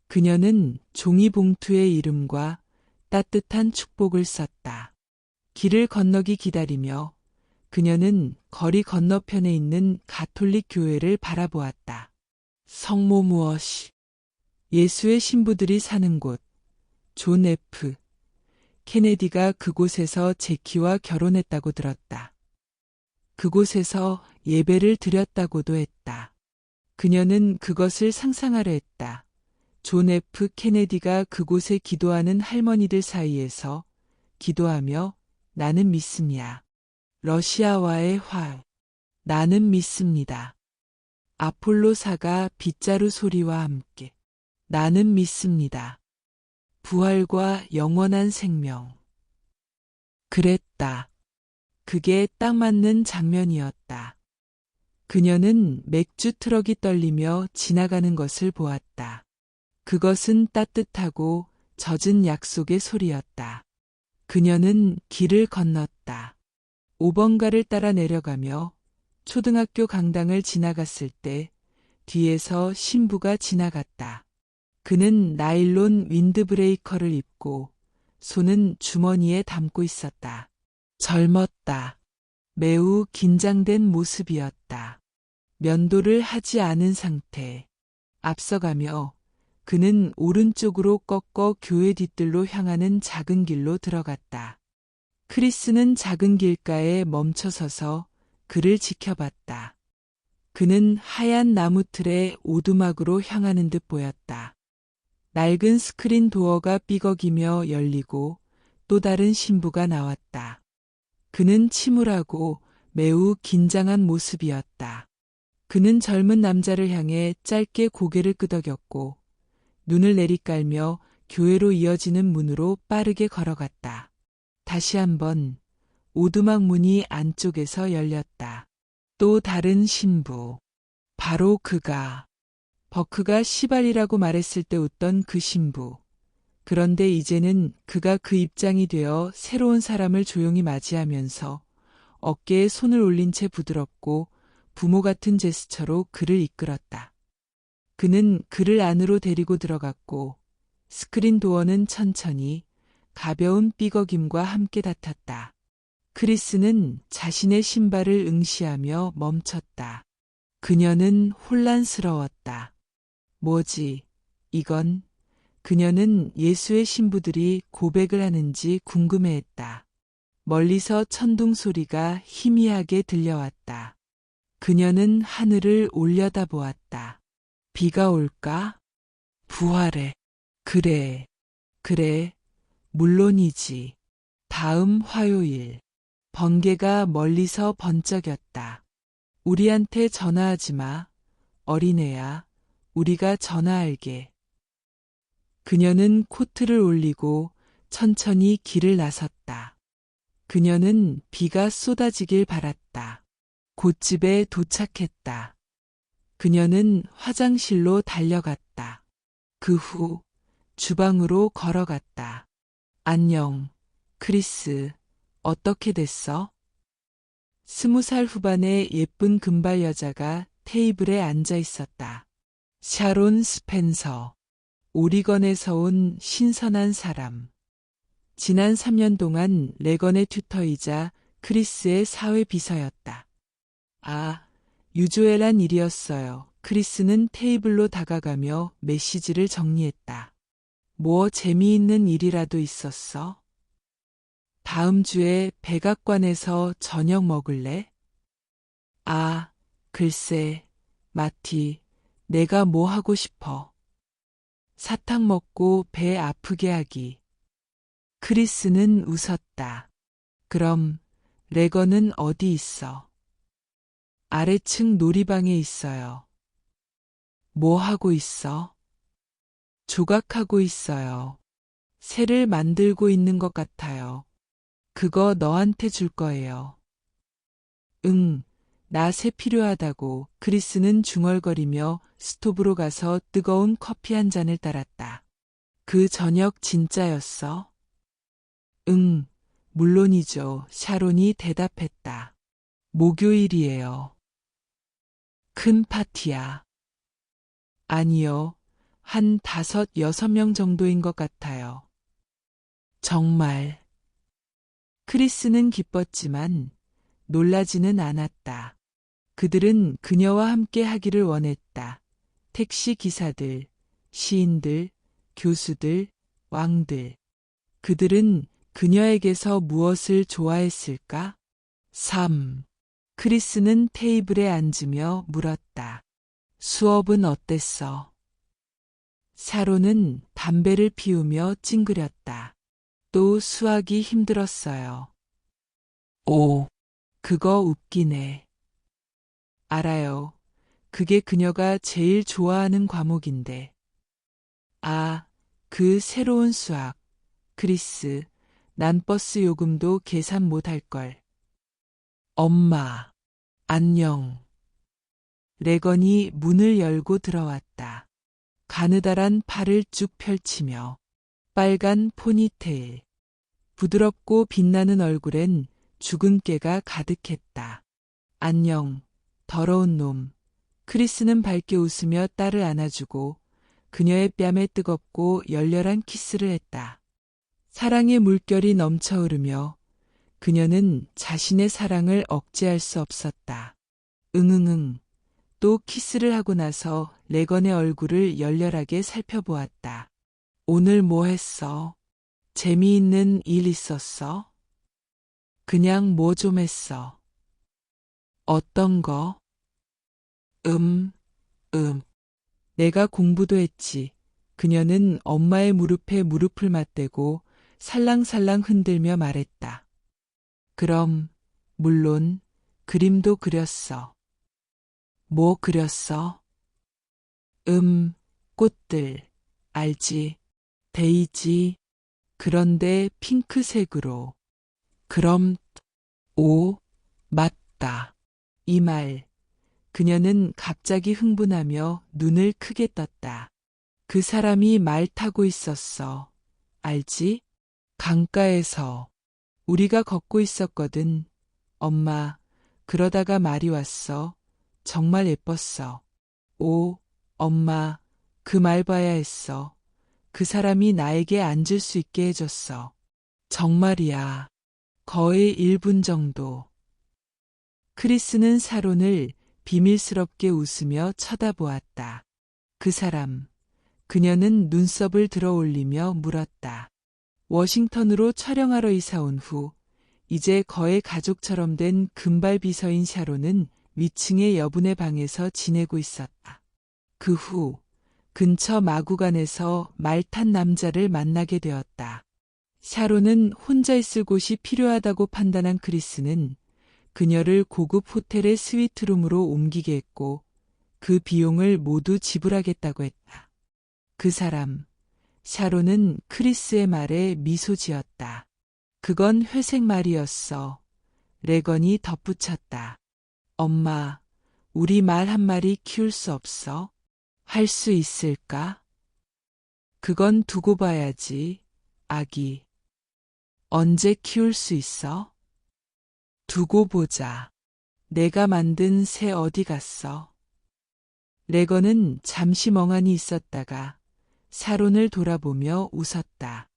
그녀는 종이 봉투에 이름과 따뜻한 축복을 썼다. 길을 건너기 기다리며 그녀는 거리 건너편에 있는 가톨릭 교회를 바라보았다. 성모 무엇이? 예수의 신부들이 사는 곳. 존 F. 케네디가 그곳에서 제키와 결혼했다고 들었다. 그곳에서 예배를 드렸다고도 했다. 그녀는 그것을 상상하려 했다. 존 F. 케네디가 그곳에 기도하는 할머니들 사이에서 기도하며 나는 믿습니다. 러시아와의 화해. 나는 믿습니다. 아폴로사가 빗자루 소리와 함께. 나는 믿습니다. 부활과 영원한 생명. 그랬다. 그게 딱 맞는 장면이었다. 그녀는 맥주 트럭이 떨리며 지나가는 것을 보았다. 그것은 따뜻하고 젖은 약속의 소리였다. 그녀는 길을 건넜다. 5번가를 따라 내려가며 초등학교 강당을 지나갔을 때 뒤에서 신부가 지나갔다. 그는 나일론 윈드브레이커를 입고 손은 주머니에 담고 있었다. 젊었다. 매우 긴장된 모습이었다. 면도를 하지 않은 상태. 앞서가며 그는 오른쪽으로 꺾어 교회 뒤뜰로 향하는 작은 길로 들어갔다. 크리스는 작은 길가에 멈춰서서 그를 지켜봤다. 그는 하얀 나무틀에 오두막으로 향하는 듯 보였다. 낡은 스크린 도어가 삐걱이며 열리고 또 다른 신부가 나왔다. 그는 침울하고 매우 긴장한 모습이었다. 그는 젊은 남자를 향해 짧게 고개를 끄덕였고 눈을 내리깔며 교회로 이어지는 문으로 빠르게 걸어갔다. 다시 한번 오두막 문이 안쪽에서 열렸다. 또 다른 신부. 바로 그가. 버크가 시발이라고 말했을 때 웃던 그 신부. 그런데 이제는 그가 그 입장이 되어 새로운 사람을 조용히 맞이하면서 어깨에 손을 올린 채 부드럽고 부모 같은 제스처로 그를 이끌었다. 그는 그를 안으로 데리고 들어갔고 스크린 도어는 천천히 가벼운 삐걱임과 함께 닫혔다. 크리스는 자신의 신발을 응시하며 멈췄다. 그녀는 혼란스러웠다. 뭐지, 이건? 그녀는 예수의 신부들이 고백을 하는지 궁금해했다. 멀리서 천둥 소리가 희미하게 들려왔다. 그녀는 하늘을 올려다보았다. 비가 올까? 부활해. 그래, 그래, 물론이지. 다음 화요일. 번개가 멀리서 번쩍였다. 우리한테 전화하지 마. 어린애야, 우리가 전화할게. 그녀는 코트를 올리고 천천히 길을 나섰다. 그녀는 비가 쏟아지길 바랐다. 곧집에 도착했다. 그녀는 화장실로 달려갔다. 그 후 주방으로 걸어갔다. 안녕, 크리스. 어떻게 됐어? 20살 후반의 예쁜 금발 여자가 테이블에 앉아 있었다. 샤론 스펜서. 오리건에서 온 신선한 사람. 지난 3년 동안 레건의 튜터이자 크리스의 사회 비서였다. 아, 유조엘한 일이었어요. 크리스는 테이블로 다가가며 메시지를 정리했다. 뭐 재미있는 일이라도 있었어? 다음 주에 백악관에서 저녁 먹을래? 아, 글쎄, 마티, 내가 뭐 하고 싶어? 사탕 먹고 배 아프게 하기. 크리스는 웃었다. 그럼 레건은 어디 있어? 아래층 놀이방에 있어요. 뭐 하고 있어? 조각하고 있어요. 새를 만들고 있는 것 같아요. 그거 너한테 줄 거예요. 응, 나 새 필요하다고. 크리스는 중얼거리며 스토브로 가서 뜨거운 커피 한 잔을 따랐다. 그 저녁 진짜였어? 응, 물론이죠. 샤론이 대답했다. 목요일이에요. 큰 파티야. 아니요. 한 5, 6명 정도인 것 같아요. 정말. 크리스는 기뻤지만 놀라지는 않았다. 그들은 그녀와 함께 하기를 원했다. 택시 기사들, 시인들, 교수들, 왕들. 그들은 그녀에게서 무엇을 좋아했을까? 3. 크리스는 테이블에 앉으며 물었다. 수업은 어땠어? 샤론은 담배를 피우며 찡그렸다. 또 수학이 힘들었어요. 오, 그거 웃기네. 알아요. 그게 그녀가 제일 좋아하는 과목인데. 아, 그 새로운 수학. 크리스, 난 버스 요금도 계산 못할 걸. 엄마, 안녕. 레건이 문을 열고 들어왔다. 가느다란 팔을 쭉 펼치며 빨간 포니테일, 부드럽고 빛나는 얼굴엔 죽은 깨가 가득했다. 안녕, 더러운 놈. 크리스는 밝게 웃으며 딸을 안아주고 그녀의 뺨에 뜨겁고 열렬한 키스를 했다. 사랑의 물결이 넘쳐 흐르며 그녀는 자신의 사랑을 억제할 수 없었다. 응응응. 또 키스를 하고 나서 레건의 얼굴을 열렬하게 살펴보았다. 오늘 뭐 했어? 재미있는 일 있었어? 그냥 뭐 좀 했어. 어떤 거? 음, 음. 내가 공부도 했지. 그녀는 엄마의 무릎에 무릎을 맞대고 살랑살랑 흔들며 말했다. 그럼, 물론, 그림도 그렸어. 뭐 그렸어? 꽃들. 알지? 데이지. 그런데 핑크색으로. 그럼, 오, 맞다. 이 말. 그녀는 갑자기 흥분하며 눈을 크게 떴다. 그 사람이 말 타고 있었어. 알지? 강가에서. 우리가 걷고 있었거든. 엄마, 그러다가 말이 왔어. 정말 예뻤어. 오, 엄마, 그 말 봐야 했어. 그 사람이 나에게 앉을 수 있게 해줬어. 정말이야. 거의 1분 정도. 크리스는 사론을 비밀스럽게 웃으며 쳐다보았다. 그 사람. 그녀는 눈썹을 들어 올리며 물었다. 워싱턴으로 촬영하러 이사 온 후, 이제 거의 가족처럼 된 금발 비서인 샤론은 위층의 여분의 방에서 지내고 있었다. 그 후, 근처 마구간에서 말 탄 남자를 만나게 되었다. 샤론은 혼자 있을 곳이 필요하다고 판단한 크리스는 그녀를 고급 호텔의 스위트룸으로 옮기게 했고 그 비용을 모두 지불하겠다고 했다. 그 사람, 샤론은 크리스의 말에 미소 지었다. 그건 회색 말이었어. 레건이 덧붙였다. 엄마, 우리 말 한 마리 키울 수 없어? 할 수 있을까? 그건 두고 봐야지, 아기. 언제 키울 수 있어? 두고 보자. 내가 만든 새 어디 갔어? 레건은 잠시 멍하니 있었다가 샤론을 돌아보며 웃었다.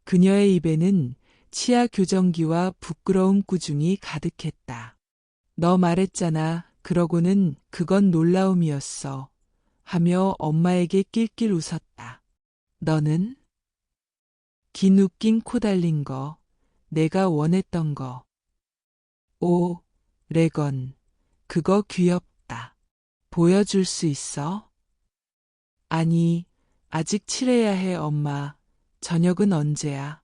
그녀의 입에는 치아 교정기와 부끄러운 꾸중이 가득했다. 너 말했잖아. 그러고는 그건 놀라움이었어. 하며 엄마에게 낄낄 웃었다. 너는? 긴 웃긴 코 달린 거. 내가 원했던 거. 오, 레건. 그거 귀엽다. 보여줄 수 있어? 아니, 아직 칠해야 해, 엄마. 저녁은 언제야?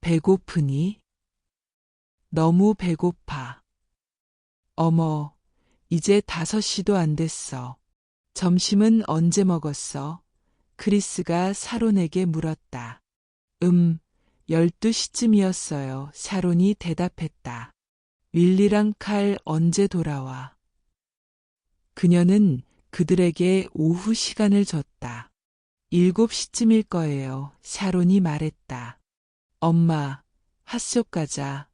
배고프니? 너무 배고파. 어머, 이제 5시도 안 됐어. 점심은 언제 먹었어? 크리스가 샤론에게 물었다. 12시쯤이었어요. 샤론이 대답했다. 윌리랑 칼 언제 돌아와? 그녀는 그들에게 오후 시간을 줬다. 7시쯤일 거예요. 샤론이 말했다. 엄마, 핫쇼 가자.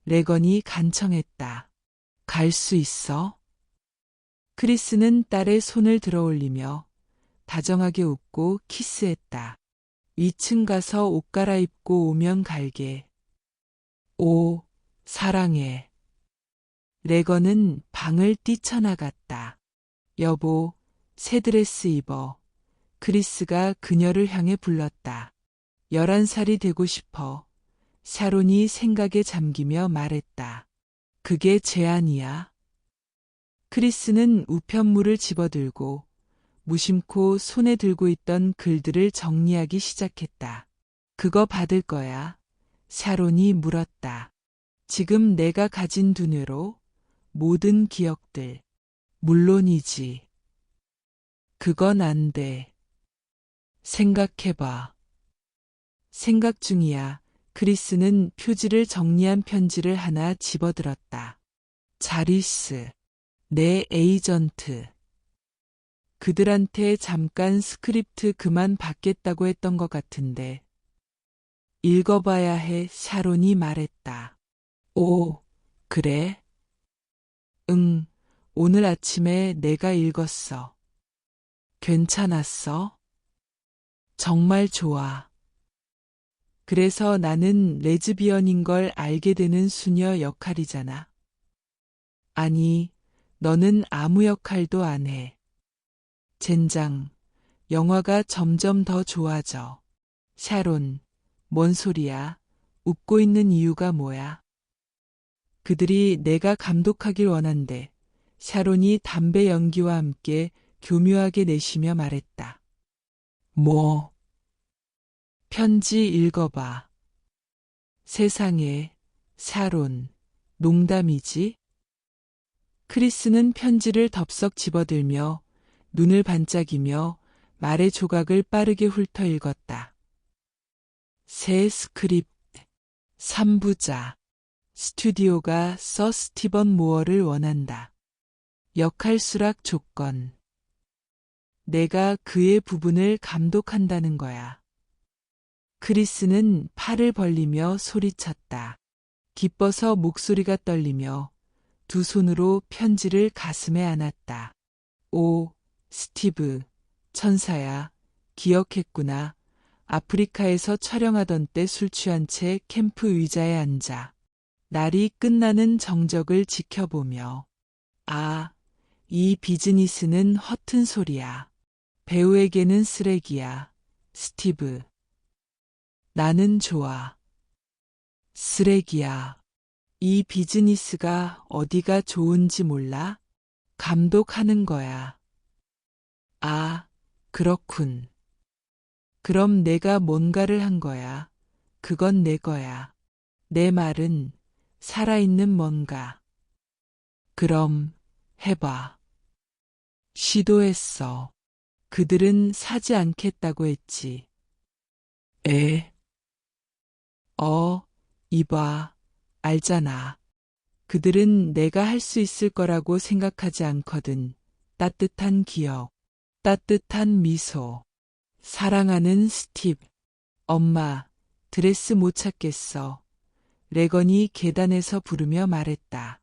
레건이 간청했다. 갈 수 있어? 크리스는 딸의 손을 들어 올리며 다정하게 웃고 키스했다. 2층 가서 옷 갈아입고 오면 갈게. 오, 사랑해. 레건은 방을 뛰쳐나갔다. 여보, 새 드레스 입어. 크리스가 그녀를 향해 불렀다. 11살이 되고 싶어. 샤론이 생각에 잠기며 말했다. 그게 제안이야. 크리스는 우편물을 집어들고 무심코 손에 들고 있던 글들을 정리하기 시작했다. 그거 받을 거야. 샤론이 물었다. 지금 내가 가진 두뇌로 모든 기억들. 물론이지. 그건 안 돼. 생각해봐. 생각 중이야. 크리스는 표지를 정리한 편지를 하나 집어들었다. 자리스, 내 에이전트. 그들한테 잠깐 스크립트 그만 받겠다고 했던 것 같은데. 읽어봐야 해, 샤론이 말했다. 오, 그래? 응, 오늘 아침에 내가 읽었어. 괜찮았어? 정말 좋아. 그래서 나는 레즈비언인 걸 알게 되는 수녀 역할이잖아. 아니, 너는 아무 역할도 안 해. 젠장, 영화가 점점 더 좋아져. 샤론, 뭔 소리야? 웃고 있는 이유가 뭐야? 그들이 내가 감독하길 원한대. 샤론이 담배 연기와 함께 교묘하게 내쉬며 말했다. 뭐? 편지 읽어봐. 세상에, 샤론, 농담이지? 크리스는 편지를 덥석 집어들며 눈을 반짝이며 말의 조각을 빠르게 훑어 읽었다. 새 스크립트, 3부자. 스튜디오가 서 스티븐 모어를 원한다. 역할 수락 조건. 내가 그의 부분을 감독한다는 거야. 크리스는 팔을 벌리며 소리쳤다. 기뻐서 목소리가 떨리며 두 손으로 편지를 가슴에 안았다. 오, 스티브, 천사야, 기억했구나. 아프리카에서 촬영하던 때 술 취한 채 캠프 의자에 앉아 날이 끝나는 정적을 지켜보며 아, 이 비즈니스는 허튼 소리야. 배우에게는 쓰레기야. 스티브. 나는 좋아. 쓰레기야. 이 비즈니스가 어디가 좋은지 몰라? 감독하는 거야. 아, 그렇군. 그럼 내가 뭔가를 한 거야. 그건 내 거야. 내 말은 살아있는 뭔가. 그럼 해봐. 시도했어. 그들은 사지 않겠다고 했지. 에? 이봐. 알잖아. 그들은 내가 할 수 있을 거라고 생각하지 않거든. 따뜻한 기억, 따뜻한 미소. 사랑하는 스티브. 엄마, 드레스 못 찾겠어. 레건이 계단에서 부르며 말했다.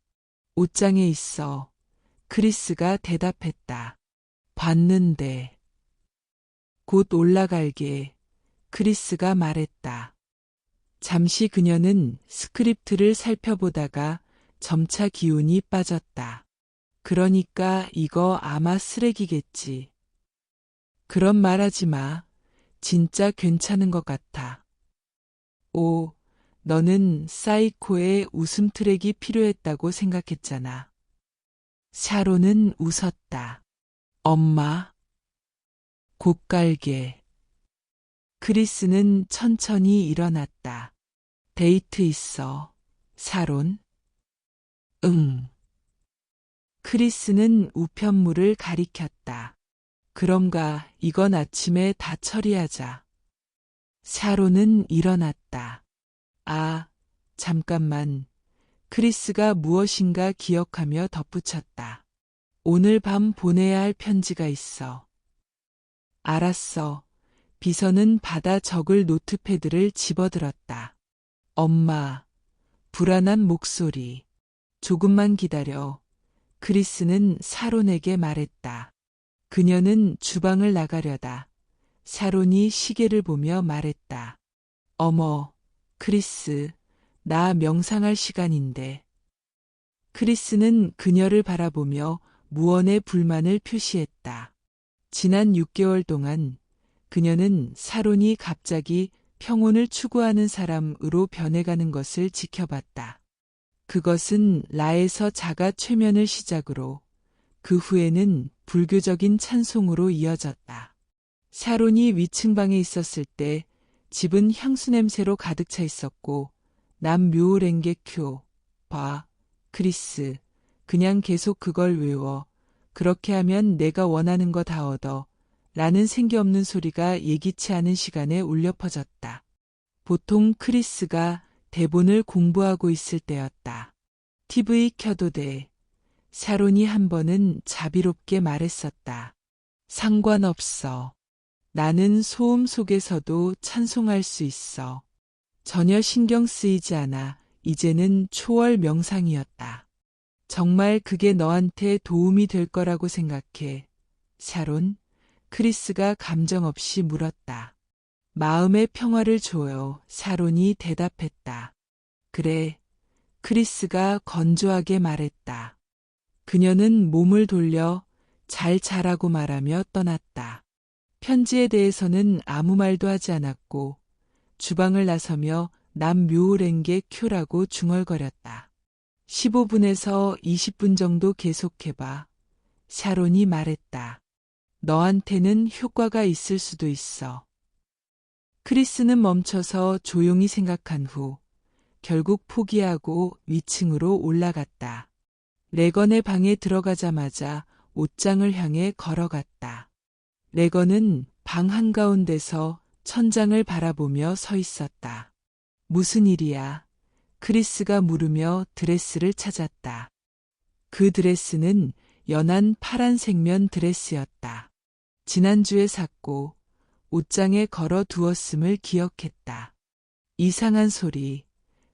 옷장에 있어. 크리스가 대답했다. 봤는데. 곧 올라갈게. 크리스가 말했다. 잠시 그녀는 스크립트를 살펴보다가 점차 기운이 빠졌다. 그러니까 이거 아마 쓰레기겠지. 그런 말 하지 마. 진짜 괜찮은 것 같아. 오, 너는 사이코의 웃음 트랙이 필요했다고 생각했잖아. 샤론은 웃었다. 엄마. 곡갈게. 크리스는 천천히 일어났다. 데이트 있어. 샤론? 응. 크리스는 우편물을 가리켰다. 그런가, 이건 아침에 다 처리하자. 샤론은 일어났다. 아, 잠깐만. 크리스가 무엇인가 기억하며 덧붙였다. 오늘 밤 보내야 할 편지가 있어. 알았어. 비서는 받아 적을 노트패드를 집어들었다. 엄마. 불안한 목소리. 조금만 기다려. 크리스는 샤론에게 말했다. 그녀는 주방을 나가려다. 샤론이 시계를 보며 말했다. 어머, 크리스, 나 명상할 시간인데. 크리스는 그녀를 바라보며 무언의 불만을 표시했다. 지난 6개월 동안 그녀는 샤론이 갑자기 평온을 추구하는 사람으로 변해가는 것을 지켜봤다. 그것은 라에서 자가 최면을 시작으로 그 후에는 불교적인 찬송으로 이어졌다. 샤론이 위층방에 있었을 때 집은 향수 냄새로 가득 차 있었고 남 묘랭게큐, 봐, 크리스, 그냥 계속 그걸 외워. 그렇게 하면 내가 원하는 거 다 얻어. 라는 생기 없는 소리가 예기치 않은 시간에 울려 퍼졌다. 보통 크리스가 대본을 공부하고 있을 때였다. TV 켜도 돼. 샤론이 한 번은 자비롭게 말했었다. 상관없어. 나는 소음 속에서도 찬송할 수 있어. 전혀 신경 쓰이지 않아. 이제는 초월 명상이었다. 정말 그게 너한테 도움이 될 거라고 생각해. 샤론, 크리스가 감정 없이 물었다. 마음의 평화를 줘요. 샤론이 대답했다. 그래. 크리스가 건조하게 말했다. 그녀는 몸을 돌려 잘 자라고 말하며 떠났다. 편지에 대해서는 아무 말도 하지 않았고 주방을 나서며 남 묘랭게 큐라고 중얼거렸다. 15분에서 20분 정도 계속해봐. 샤론이 말했다. 너한테는 효과가 있을 수도 있어. 크리스는 멈춰서 조용히 생각한 후 결국 포기하고 위층으로 올라갔다. 레건의 방에 들어가자마자 옷장을 향해 걸어갔다. 레건은 방 한가운데서 천장을 바라보며 서 있었다. 무슨 일이야? 크리스가 물으며 드레스를 찾았다. 그 드레스는 연한 파란색면 드레스였다. 지난주에 샀고 옷장에 걸어 두었음을 기억했다. 이상한 소리.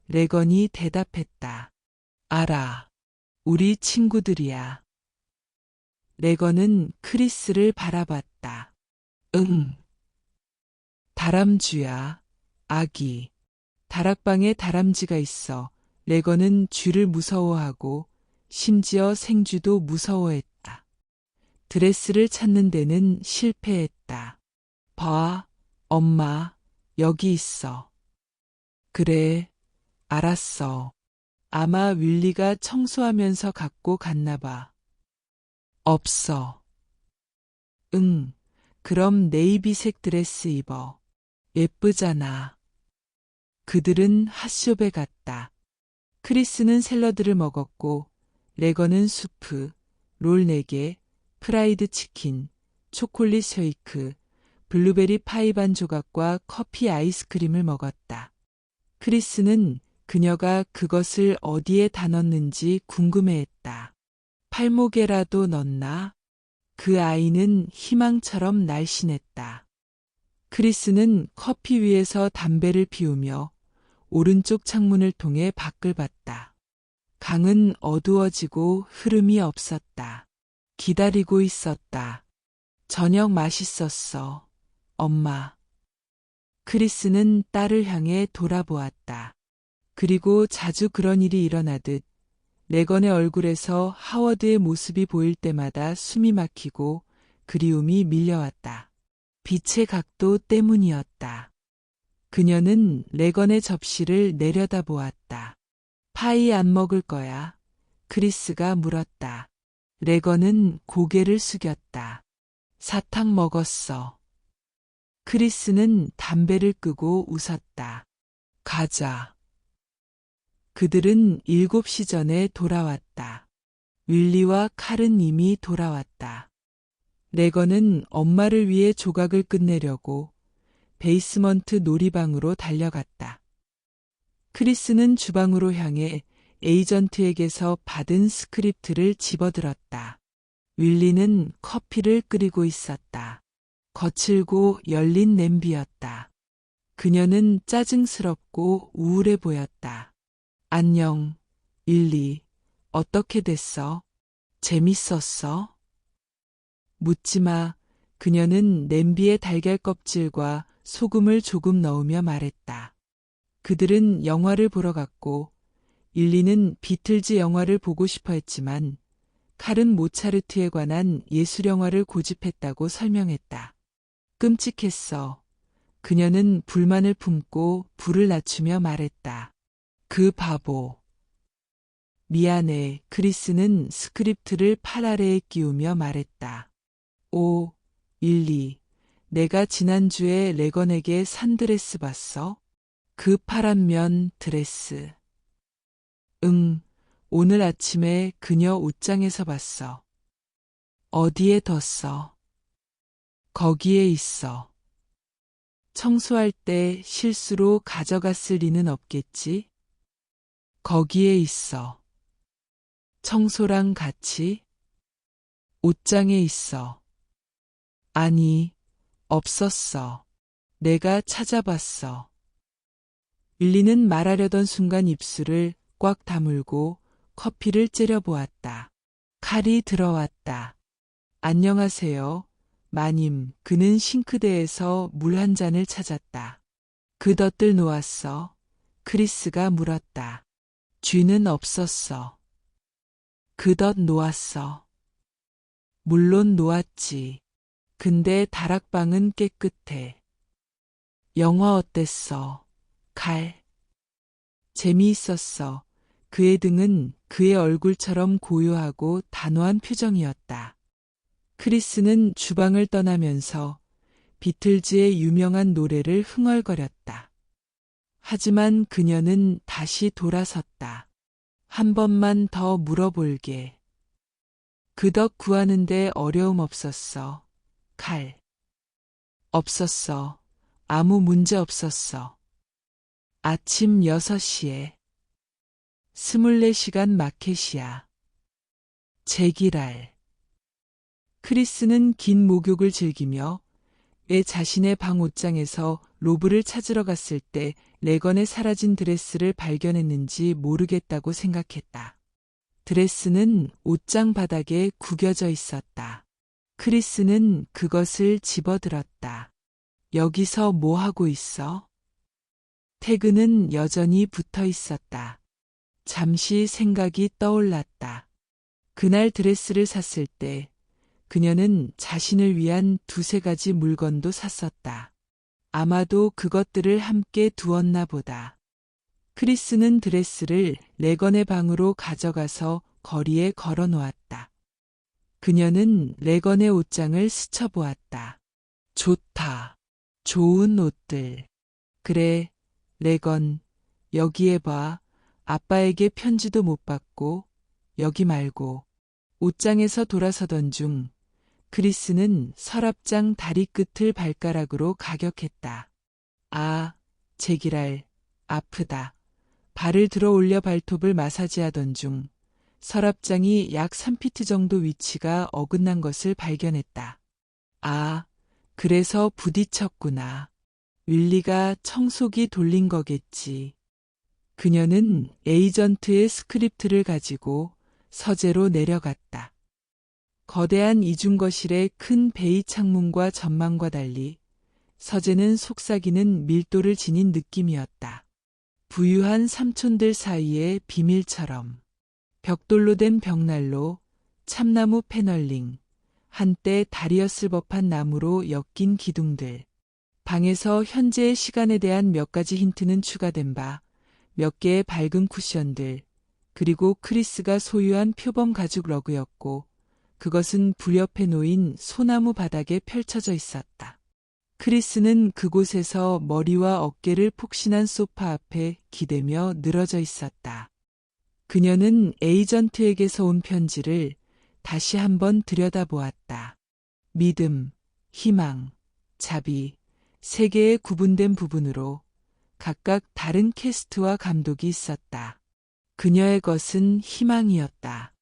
레건이 대답했다. 알아. 우리 친구들이야. 레건은 크리스를 바라봤다. 응. 다람쥐야. 아기. 다락방에 다람쥐가 있어. 레건은 쥐를 무서워하고 심지어 생쥐도 무서워했다. 드레스를 찾는 데는 실패했다. 봐, 엄마, 여기 있어. 그래, 알았어. 아마 윌리가 청소하면서 갖고 갔나 봐. 없어. 응, 그럼 네이비색 드레스 입어. 예쁘잖아. 그들은 핫숍에 갔다. 크리스는 샐러드를 먹었고 레건은 수프, 롤 4개, 프라이드 치킨, 초콜릿 쉐이크, 블루베리 파이 반 조각과 커피 아이스크림을 먹었다. 크리스는 그녀가 그것을 어디에 다 넣는지 궁금해했다. 팔목에라도 넣나? 그 아이는 희망처럼 날씬했다. 크리스는 커피 위에서 담배를 피우며 오른쪽 창문을 통해 밖을 봤다. 강은 어두워지고 흐름이 없었다. 기다리고 있었다. 저녁 맛있었어, 엄마. 크리스는 딸을 향해 돌아보았다. 그리고 자주 그런 일이 일어나듯 레건의 얼굴에서 하워드의 모습이 보일 때마다 숨이 막히고 그리움이 밀려왔다. 빛의 각도 때문이었다. 그녀는 레건의 접시를 내려다보았다. 파이 안 먹을 거야? 크리스가 물었다. 레건은 고개를 숙였다. 사탕 먹었어. 크리스는 담배를 끄고 웃었다. 가자. 그들은 7시 전에 돌아왔다. 윌리와 칼은 이미 돌아왔다. 레건은 엄마를 위해 조각을 끝내려고 베이스먼트 놀이방으로 달려갔다. 크리스는 주방으로 향해 에이전트에게서 받은 스크립트를 집어들었다. 윌리는 커피를 끓이고 있었다. 거칠고 열린 냄비였다. 그녀는 짜증스럽고 우울해 보였다. 안녕, 윌리. 어떻게 됐어? 재밌었어? 묻지 마. 그녀는 냄비에 달걀 껍질과 소금을 조금 넣으며 말했다. 그들은 영화를 보러 갔고 윌리는 비틀즈 영화를 보고 싶어 했지만 칼은 모차르트에 관한 예술영화를 고집했다고 설명했다. 끔찍했어. 그녀는 불만을 품고 불을 낮추며 말했다. 그 바보. 미안해. 크리스는 스크립트를 팔 아래에 끼우며 말했다. 오, 윌리. 내가 지난주에 레건에게 산 드레스 봤어? 그 파란 면 드레스. 응, 오늘 아침에 그녀 옷장에서 봤어. 어디에 뒀어? 거기에 있어. 청소할 때 실수로 가져갔을 리는 없겠지? 거기에 있어. 청소랑 같이? 옷장에 있어. 아니, 없었어. 내가 찾아봤어. 윌리는 말하려던 순간 입술을 꽉 다물고 커피를 째려보았다. 칼이 들어왔다. 안녕하세요, 마님. 그는 싱크대에서 물 한 잔을 찾았다. 그 덧들 놓았어. 크리스가 물었다. 쥐는 없었어. 그 덧 놓았어. 물론 놓았지. 근데 다락방은 깨끗해. 영화 어땠어? 칼. 재미있었어. 그의 등은 그의 얼굴처럼 고요하고 단호한 표정이었다. 크리스는 주방을 떠나면서 비틀즈의 유명한 노래를 흥얼거렸다. 하지만 그녀는 다시 돌아섰다. 한 번만 더 물어볼게. 그 덕 구하는데 어려움 없었어. 칼. 없었어. 아무 문제 없었어. 아침 6시에. 24시간 마켓이야. 제기랄. 크리스는 긴 목욕을 즐기며 왜 자신의 방 옷장에서 로브를 찾으러 갔을 때 레건의 사라진 드레스를 발견했는지 모르겠다고 생각했다. 드레스는 옷장 바닥에 구겨져 있었다. 크리스는 그것을 집어들었다. 여기서 뭐 하고 있어? 태그는 여전히 붙어 있었다. 잠시 생각이 떠올랐다. 그날 드레스를 샀을 때 그녀는 자신을 위한 2~3가지 물건도 샀었다. 아마도 그것들을 함께 두었나 보다. 크리스는 드레스를 레건의 방으로 가져가서 거리에 걸어 놓았다. 그녀는 레건의 옷장을 스쳐보았다. 좋다. 좋은 옷들. 그래, 레건, 여기에 봐. 아빠에게 편지도 못 받고, 여기 말고. 옷장에서 돌아서던 중, 크리스는 서랍장 다리 끝을 발가락으로 가격했다. 아, 제기랄, 아프다. 발을 들어 올려 발톱을 마사지하던 중, 서랍장이 약 3피트 정도 위치가 어긋난 것을 발견했다. 아, 그래서 부딪혔구나. 윌리가 청소기 돌린 거겠지. 그녀는 에이전트의 스크립트를 가지고 서재로 내려갔다. 거대한 이중거실의 큰 베이 창문과 전망과 달리 서재는 속삭이는 밀도를 지닌 느낌이었다. 부유한 삼촌들 사이의 비밀처럼. 벽돌로 된 벽난로, 참나무 패널링, 한때 다리였을 법한 나무로 엮인 기둥들. 방에서 현재의 시간에 대한 몇 가지 힌트는 추가된 바, 몇 개의 밝은 쿠션들, 그리고 크리스가 소유한 표범 가죽 러그였고, 그것은 불 옆에 놓인 소나무 바닥에 펼쳐져 있었다. 크리스는 그곳에서 머리와 어깨를 폭신한 소파 앞에 기대며 늘어져 있었다. 그녀는 에이전트에게서 온 편지를 다시 한번 들여다보았다. 믿음, 희망, 자비, 3개의 구분된 부분으로 각각 다른 캐스트와 감독이 있었다. 그녀의 것은 희망이었다.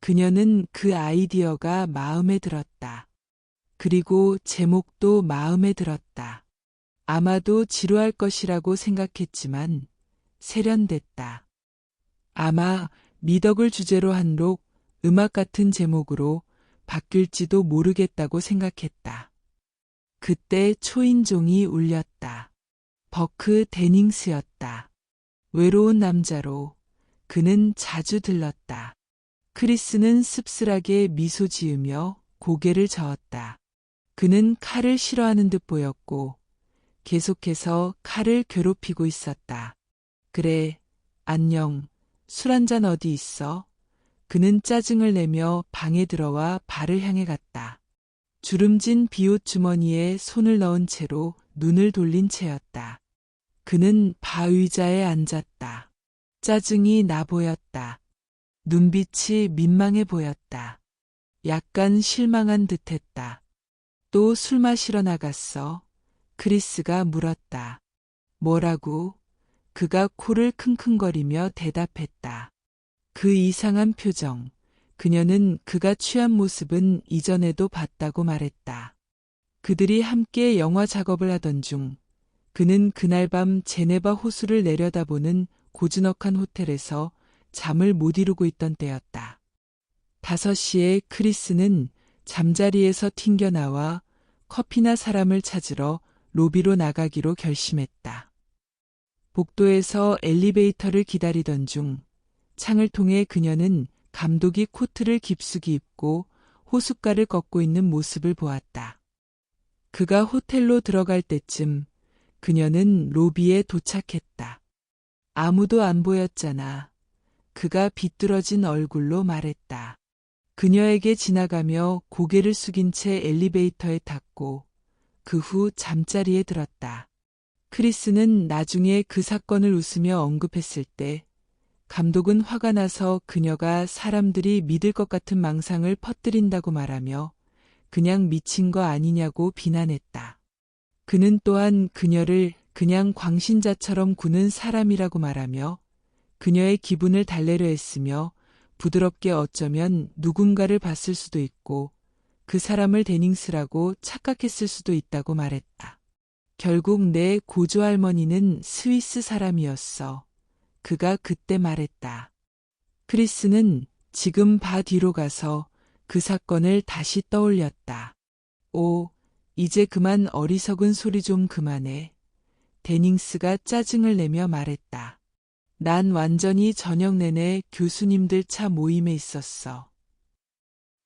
그녀는 그 아이디어가 마음에 들었다. 그리고 제목도 마음에 들었다. 아마도 지루할 것이라고 생각했지만 세련됐다. 아마 미덕을 주제로 한 록, 음악 같은 제목으로 바뀔지도 모르겠다고 생각했다. 그때 초인종이 울렸다. 버크 데닝스였다. 외로운 남자로 그는 자주 들렀다. 크리스는 씁쓸하게 미소 지으며 고개를 저었다. 그는 칼을 싫어하는 듯 보였고 계속해서 칼을 괴롭히고 있었다. 그래, 안녕. 술 한잔 어디 있어? 그는 짜증을 내며 방에 들어와 발을 향해 갔다. 주름진 비옷 주머니에 손을 넣은 채로 눈을 돌린 채였다. 그는 바의자에 앉았다. 짜증이 나 보였다. 눈빛이 민망해 보였다. 약간 실망한 듯했다. 또 술 마시러 나갔어. 크리스가 물었다. 뭐라고? 그가 코를 킁킁거리며 대답했다. 그 이상한 표정. 그녀는 그가 취한 모습은 이전에도 봤다고 말했다. 그들이 함께 영화 작업을 하던 중 그는 그날 밤 제네바 호수를 내려다보는 고즈넉한 호텔에서 잠을 못 이루고 있던 때였다. 5시에 크리스는 잠자리에서 튕겨나와 커피나 사람을 찾으러 로비로 나가기로 결심했다. 복도에서 엘리베이터를 기다리던 중 창을 통해 그녀는 감독이 코트를 깊숙이 입고 호숫가를 걷고 있는 모습을 보았다. 그가 호텔로 들어갈 때쯤 그녀는 로비에 도착했다. 아무도 안 보였잖아. 그가 비뚤어진 얼굴로 말했다. 그녀에게 지나가며 고개를 숙인 채 엘리베이터에 탔고 그 후 잠자리에 들었다. 크리스는 나중에 그 사건을 웃으며 언급했을 때 감독은 화가 나서 그녀가 사람들이 믿을 것 같은 망상을 퍼뜨린다고 말하며 그냥 미친 거 아니냐고 비난했다. 그는 또한 그녀를 그냥 광신자처럼 구는 사람이라고 말하며 그녀의 기분을 달래려 했으며 부드럽게 어쩌면 누군가를 봤을 수도 있고 그 사람을 데닝스라고 착각했을 수도 있다고 말했다. 결국 내 고조할머니는 스위스 사람이었어. 그가 그때 말했다. 크리스는 지금 바 뒤로 가서 그 사건을 다시 떠올렸다. 오, 이제 그만 어리석은 소리 좀 그만해. 데닝스가 짜증을 내며 말했다. 난 완전히 저녁 내내 교수님들 차 모임에 있었어.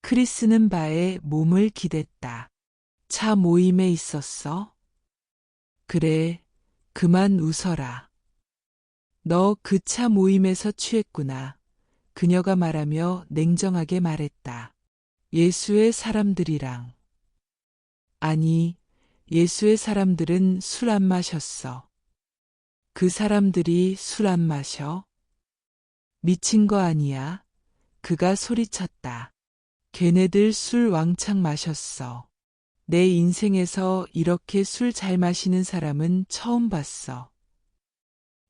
크리스는 바에 몸을 기댔다. 차 모임에 있었어? 그래, 그만 웃어라. 너 그 차 모임에서 취했구나. 그녀가 말하며 냉정하게 말했다. 예수의 사람들이랑. 아니, 예수의 사람들은 술 안 마셨어. 그 사람들이 술 안 마셔? 미친 거 아니야? 그가 소리쳤다. 걔네들 술 왕창 마셨어. 내 인생에서 이렇게 술 잘 마시는 사람은 처음 봤어.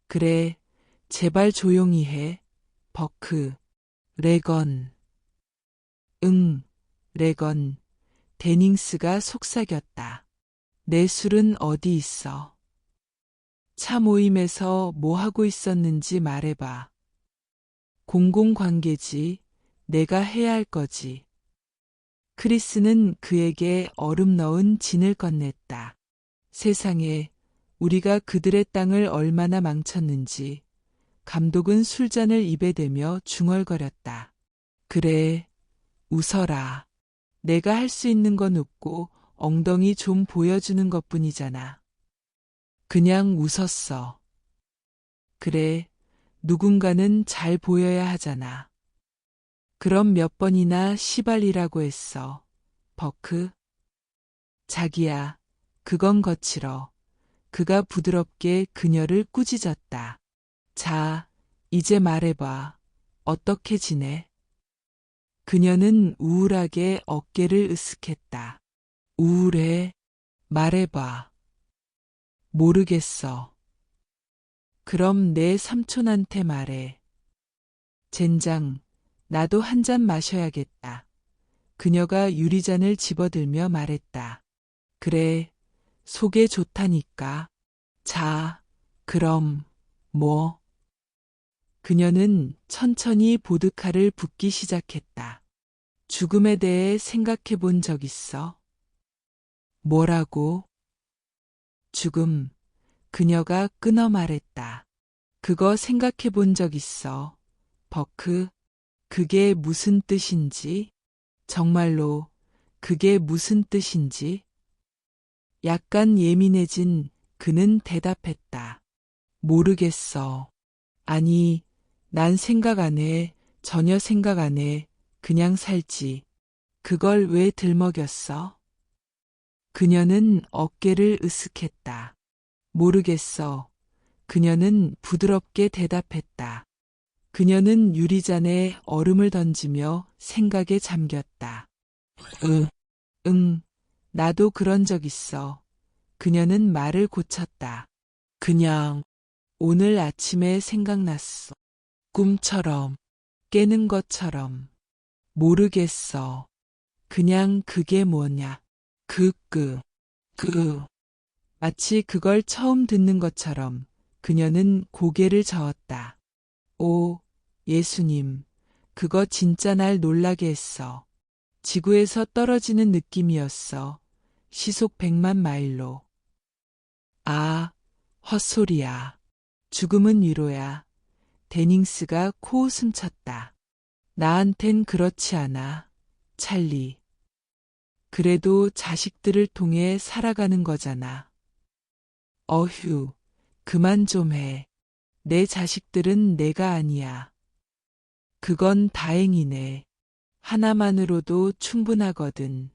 그래, 제발 조용히 해. 버크. 레건. 응, 레건. 데닝스가 속삭였다. 내 술은 어디 있어? 차 모임에서 뭐 하고 있었는지 말해봐. 공공관계지. 내가 해야 할 거지. 크리스는 그에게 얼음 넣은 진을 건넸다. 세상에 우리가 그들의 땅을 얼마나 망쳤는지. 감독은 술잔을 입에 대며 중얼거렸다. 그래, 웃어라. 내가 할 수 있는 건 웃고 엉덩이 좀 보여주는 것뿐이잖아. 그냥 웃었어. 그래, 누군가는 잘 보여야 하잖아. 그럼 몇 번이나 시발이라고 했어. 버크. 자기야, 그건 거칠어. 그가 부드럽게 그녀를 꾸짖었다. 자, 이제 말해봐. 어떻게 지내? 그녀는 우울하게 어깨를 으쓱했다. 우울해? 말해봐. 모르겠어. 그럼 내 삼촌한테 말해. 젠장, 나도 한 잔 마셔야겠다. 그녀가 유리잔을 집어들며 말했다. 그래, 속에 좋다니까. 자, 그럼, 뭐? 그녀는 천천히 보드카를 붓기 시작했다. 죽음에 대해 생각해 본 적 있어? 뭐라고? 죽음. 그녀가 끊어 말했다. 그거 생각해 본 적 있어. 버크. 그게 무슨 뜻인지? 정말로 그게 무슨 뜻인지? 약간 예민해진 그는 대답했다. 모르겠어. 아니, 난 생각 안 해. 전혀 생각 안 해. 그냥 살지. 그걸 왜 들먹였어? 그녀는 어깨를 으쓱했다. 모르겠어. 그녀는 부드럽게 대답했다. 그녀는 유리잔에 얼음을 던지며 생각에 잠겼다. 응, 나도 그런 적 있어. 그녀는 말을 고쳤다. 그냥 오늘 아침에 생각났어. 꿈처럼, 깨는 것처럼. 모르겠어. 그냥 그게 뭐냐. 그. 마치 그걸 처음 듣는 것처럼 그녀는 고개를 저었다. 오, 예수님, 그거 진짜 날 놀라게 했어. 지구에서 떨어지는 느낌이었어. 시속 100만 마일로. 아, 헛소리야. 죽음은 위로야. 데닝스가 코웃음 쳤다. 나한텐 그렇지 않아, 찰리. 그래도 자식들을 통해 살아가는 거잖아. 어휴, 그만 좀 해. 내 자식들은 내가 아니야. 그건 다행이네. 하나만으로도 충분하거든.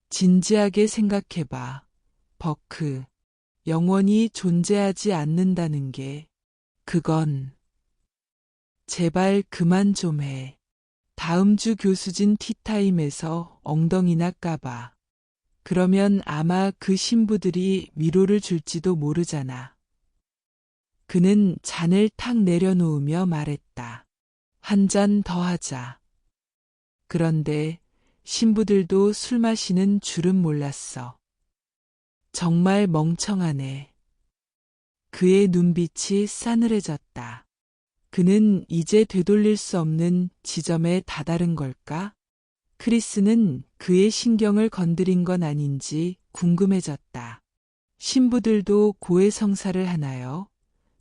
진지하게 생각해봐. 버크. 영원히 존재하지 않는다는 게, 그건. 제발 그만 좀 해. 다음 주 교수진 티타임에서 엉덩이나 까봐. 그러면 아마 그 신부들이 위로를 줄지도 모르잖아. 그는 잔을 탁 내려놓으며 말했다. 한 잔 더 하자. 그런데 신부들도 술 마시는 줄은 몰랐어. 정말 멍청하네. 그의 눈빛이 싸늘해졌다. 그는 이제 되돌릴 수 없는 지점에 다다른 걸까? 크리스는 그의 신경을 건드린 건 아닌지 궁금해졌다. 신부들도 고해성사를 하나요?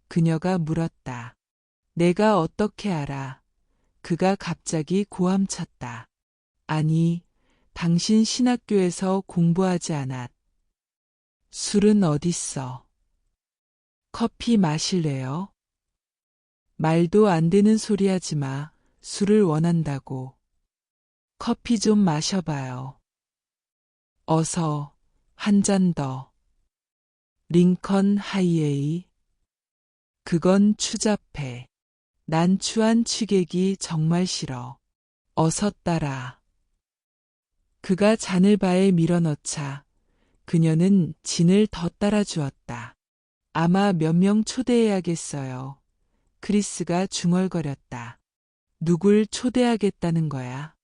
그녀가 물었다. 내가 어떻게 알아? 그가 갑자기 고함쳤다. 아니, 당신 신학교에서 공부하지 않았. 술은 어딨어? 커피 마실래요? 말도 안 되는 소리 하지 마. 술을 원한다고. 커피 좀 마셔봐요. 어서, 한 잔 더. 링컨 하이에이. 그건 추잡해. 난추한 취객이 정말 싫어. 어서 따라. 그가 잔을 바에 밀어넣자 그녀는 진을 더 따라주었다. 아마 몇 명 초대해야겠어요. 크리스가 중얼거렸다. 누굴 초대하겠다는 거야?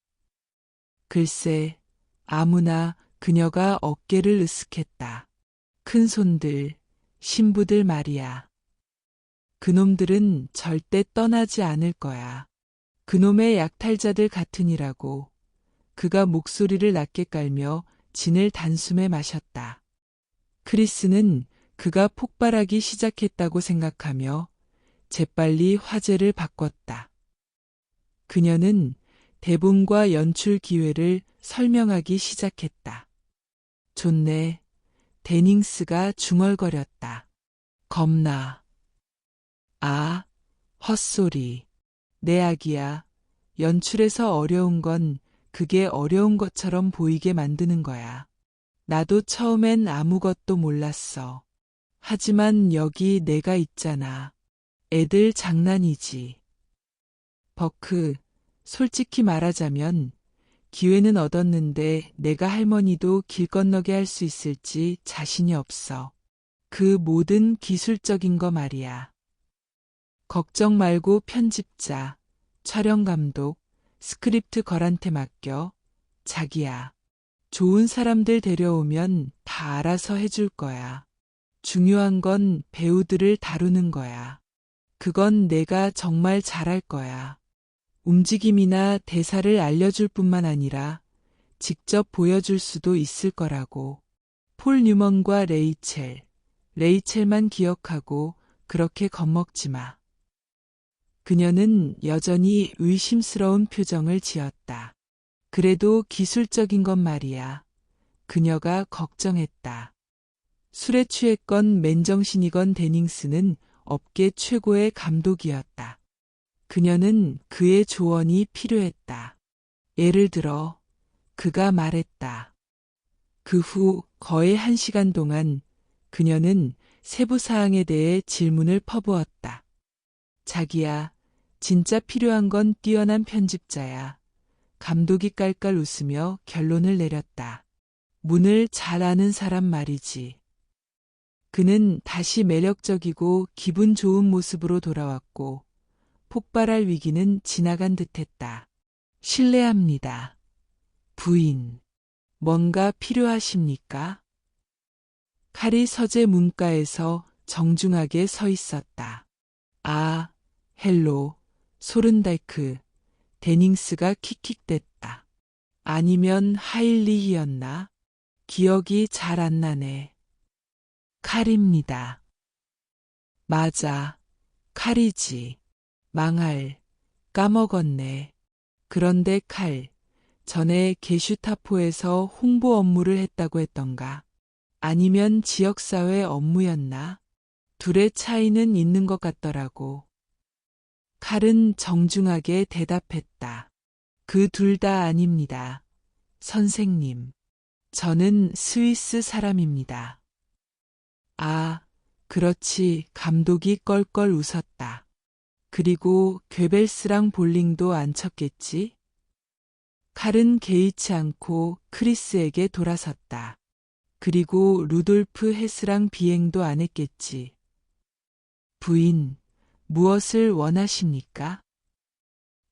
글쎄, 아무나. 그녀가 어깨를 으쓱했다. 큰 손들, 신부들 말이야. 그놈들은 절대 떠나지 않을 거야. 그놈의 약탈자들 같으니라고. 그가 목소리를 낮게 깔며 진을 단숨에 마셨다. 크리스는 그가 폭발하기 시작했다고 생각하며 재빨리 화제를 바꿨다. 그녀는 대본과 연출 기회를 설명하기 시작했다. 좋네. 데닝스가 중얼거렸다. 겁나. 아, 헛소리. 내 아기야. 연출에서 어려운 건 그게 어려운 것처럼 보이게 만드는 거야. 나도 처음엔 아무것도 몰랐어. 하지만 여기 내가 있잖아. 애들 장난이지. 버크, 솔직히 말하자면 기회는 얻었는데 내가 할머니도 길 건너게 할 수 있을지 자신이 없어. 그 모든 기술적인 거 말이야. 걱정 말고 편집자, 촬영 감독, 스크립트 걸한테 맡겨. 자기야. 좋은 사람들 데려오면 다 알아서 해줄 거야. 중요한 건 배우들을 다루는 거야. 그건 내가 정말 잘할 거야. 움직임이나 대사를 알려줄 뿐만 아니라 직접 보여줄 수도 있을 거라고. 폴 뉴먼과 레이첼만 기억하고 그렇게 겁먹지 마. 그녀는 여전히 의심스러운 표정을 지었다. 그래도 기술적인 건 말이야. 그녀가 걱정했다. 술에 취했건 맨정신이건 데닝스는 업계 최고의 감독이었다. 그녀는 그의 조언이 필요했다. 예를 들어, 그가 말했다. 그 후 거의 1시간 동안 그녀는 세부 사항에 대해 질문을 퍼부었다. 자기야, 진짜 필요한 건 뛰어난 편집자야. 감독이 깔깔 웃으며 결론을 내렸다. 문을 잘 아는 사람 말이지. 그는 다시 매력적이고 기분 좋은 모습으로 돌아왔고 폭발할 위기는 지나간 듯했다. 실례합니다. 부인, 뭔가 필요하십니까? 칼이 서재 문가에서 정중하게 서 있었다. 아, 헬로, 소른달크, 데닝스가 킥킥댔다. 아니면 하일리히였나? 기억이 잘 안 나네. 칼입니다. 맞아, 칼이지. 망할, 까먹었네. 그런데 칼, 전에 게슈타포에서 홍보 업무를 했다고 했던가? 아니면 지역사회 업무였나? 둘의 차이는 있는 것 같더라고. 칼은 정중하게 대답했다. 그 둘 다 아닙니다. 선생님. 저는 스위스 사람입니다. 아, 그렇지. 감독이 껄껄 웃었다. 그리고 괴벨스랑 볼링도 안 쳤겠지? 칼은 개의치 않고 크리스에게 돌아섰다. 그리고 루돌프 헤스랑 비행도 안 했겠지. 부인, 무엇을 원하십니까?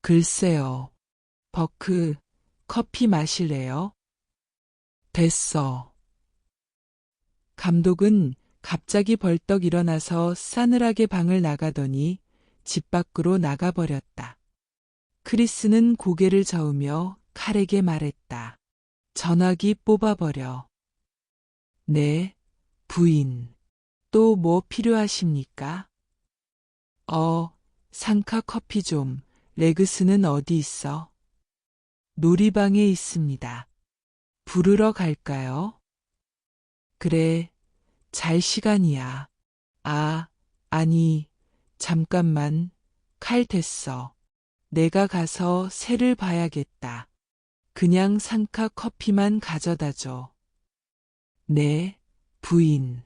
글쎄요. 버크, 커피 마실래요? 됐어. 감독은 갑자기 벌떡 일어나서 싸늘하게 방을 나가더니 집 밖으로 나가버렸다. 크리스는 고개를 저으며 칼에게 말했다. 전화기 뽑아버려. 네, 부인. 또 뭐 필요하십니까? 상카 커피 좀. 레그스는 어디 있어? 놀이방에 있습니다. 부르러 갈까요? 그래, 잘 시간이야. 아, 아니, 잠깐만. 칼 됐어. 내가 가서 새를 봐야겠다. 그냥 상카 커피만 가져다 줘. 네, 부인.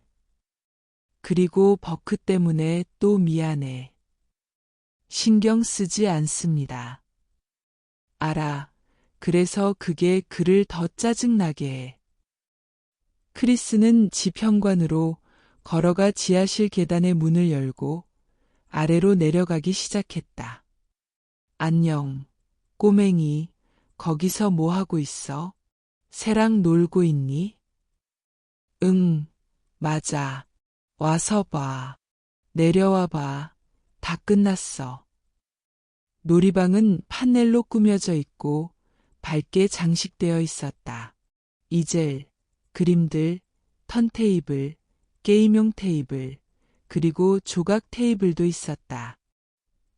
그리고 버크 때문에 또 미안해. 신경 쓰지 않습니다. 알아. 그래서 그게 그를 더 짜증나게 해. 크리스는 집 현관으로 걸어가 지하실 계단의 문을 열고 아래로 내려가기 시작했다. 안녕, 꼬맹이. 거기서 뭐 하고 있어? 새랑 놀고 있니? 응, 맞아. 와서 봐. 내려와 봐. 다 끝났어. 놀이방은 판넬로 꾸며져 있고 밝게 장식되어 있었다. 이젤, 그림들, 턴테이블, 게임용 테이블, 그리고 조각 테이블도 있었다.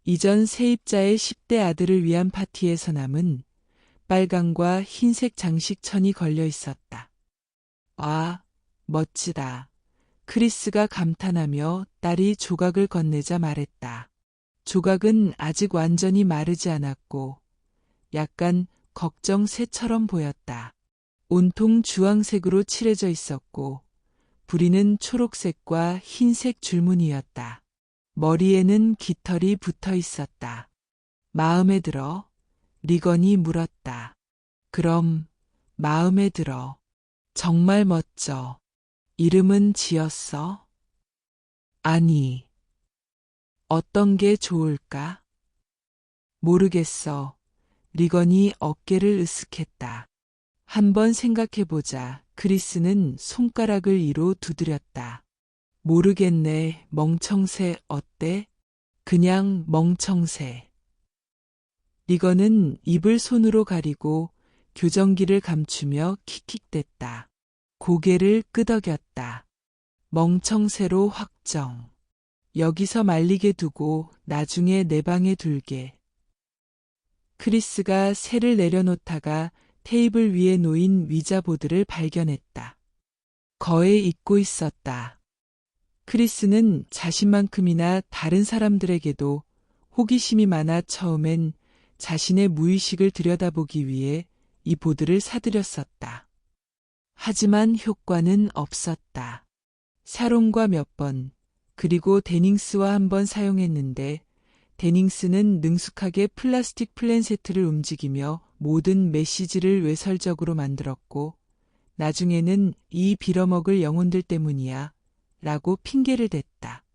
이전 세입자의 10대 아들을 위한 파티에서 남은 빨강과 흰색 장식천이 걸려 있었다. 아, 멋지다. 크리스가 감탄하며 딸이 조각을 건네자 말했다. 조각은 아직 완전히 마르지 않았고 약간 걱정새처럼 보였다. 온통 주황색으로 칠해져 있었고 부리는 초록색과 흰색 줄무늬였다. 머리에는 깃털이 붙어 있었다. 마음에 들어? 리건이 물었다. 그럼 마음에 들어. 정말 멋져. 이름은 지었어? 아니. 어떤 게 좋을까? 모르겠어. 리건이 어깨를 으쓱했다. 한번 생각해보자. 크리스는 손가락을 위로 두드렸다. 모르겠네. 멍청새 어때? 그냥 멍청새. 리건은 입을 손으로 가리고 교정기를 감추며 킥킥댔다. 고개를 끄덕였다. 멍청새로 확정. 여기서 말리게 두고 나중에 내 방에 둘게. 크리스가 새를 내려놓다가 테이블 위에 놓인 위자보드를 발견했다. 거에 잊고 있었다. 크리스는 자신만큼이나 다른 사람들에게도 호기심이 많아 처음엔 자신의 무의식을 들여다보기 위해 이 보드를 사들였었다. 하지만 효과는 없었다. 샤론과 몇 번, 그리고 데닝스와 한 번 사용했는데 데닝스는 능숙하게 플라스틱 플랜세트를 움직이며 모든 메시지를 외설적으로 만들었고 나중에는 이 빌어먹을 영혼들 때문이야 라고 핑계를 댔다.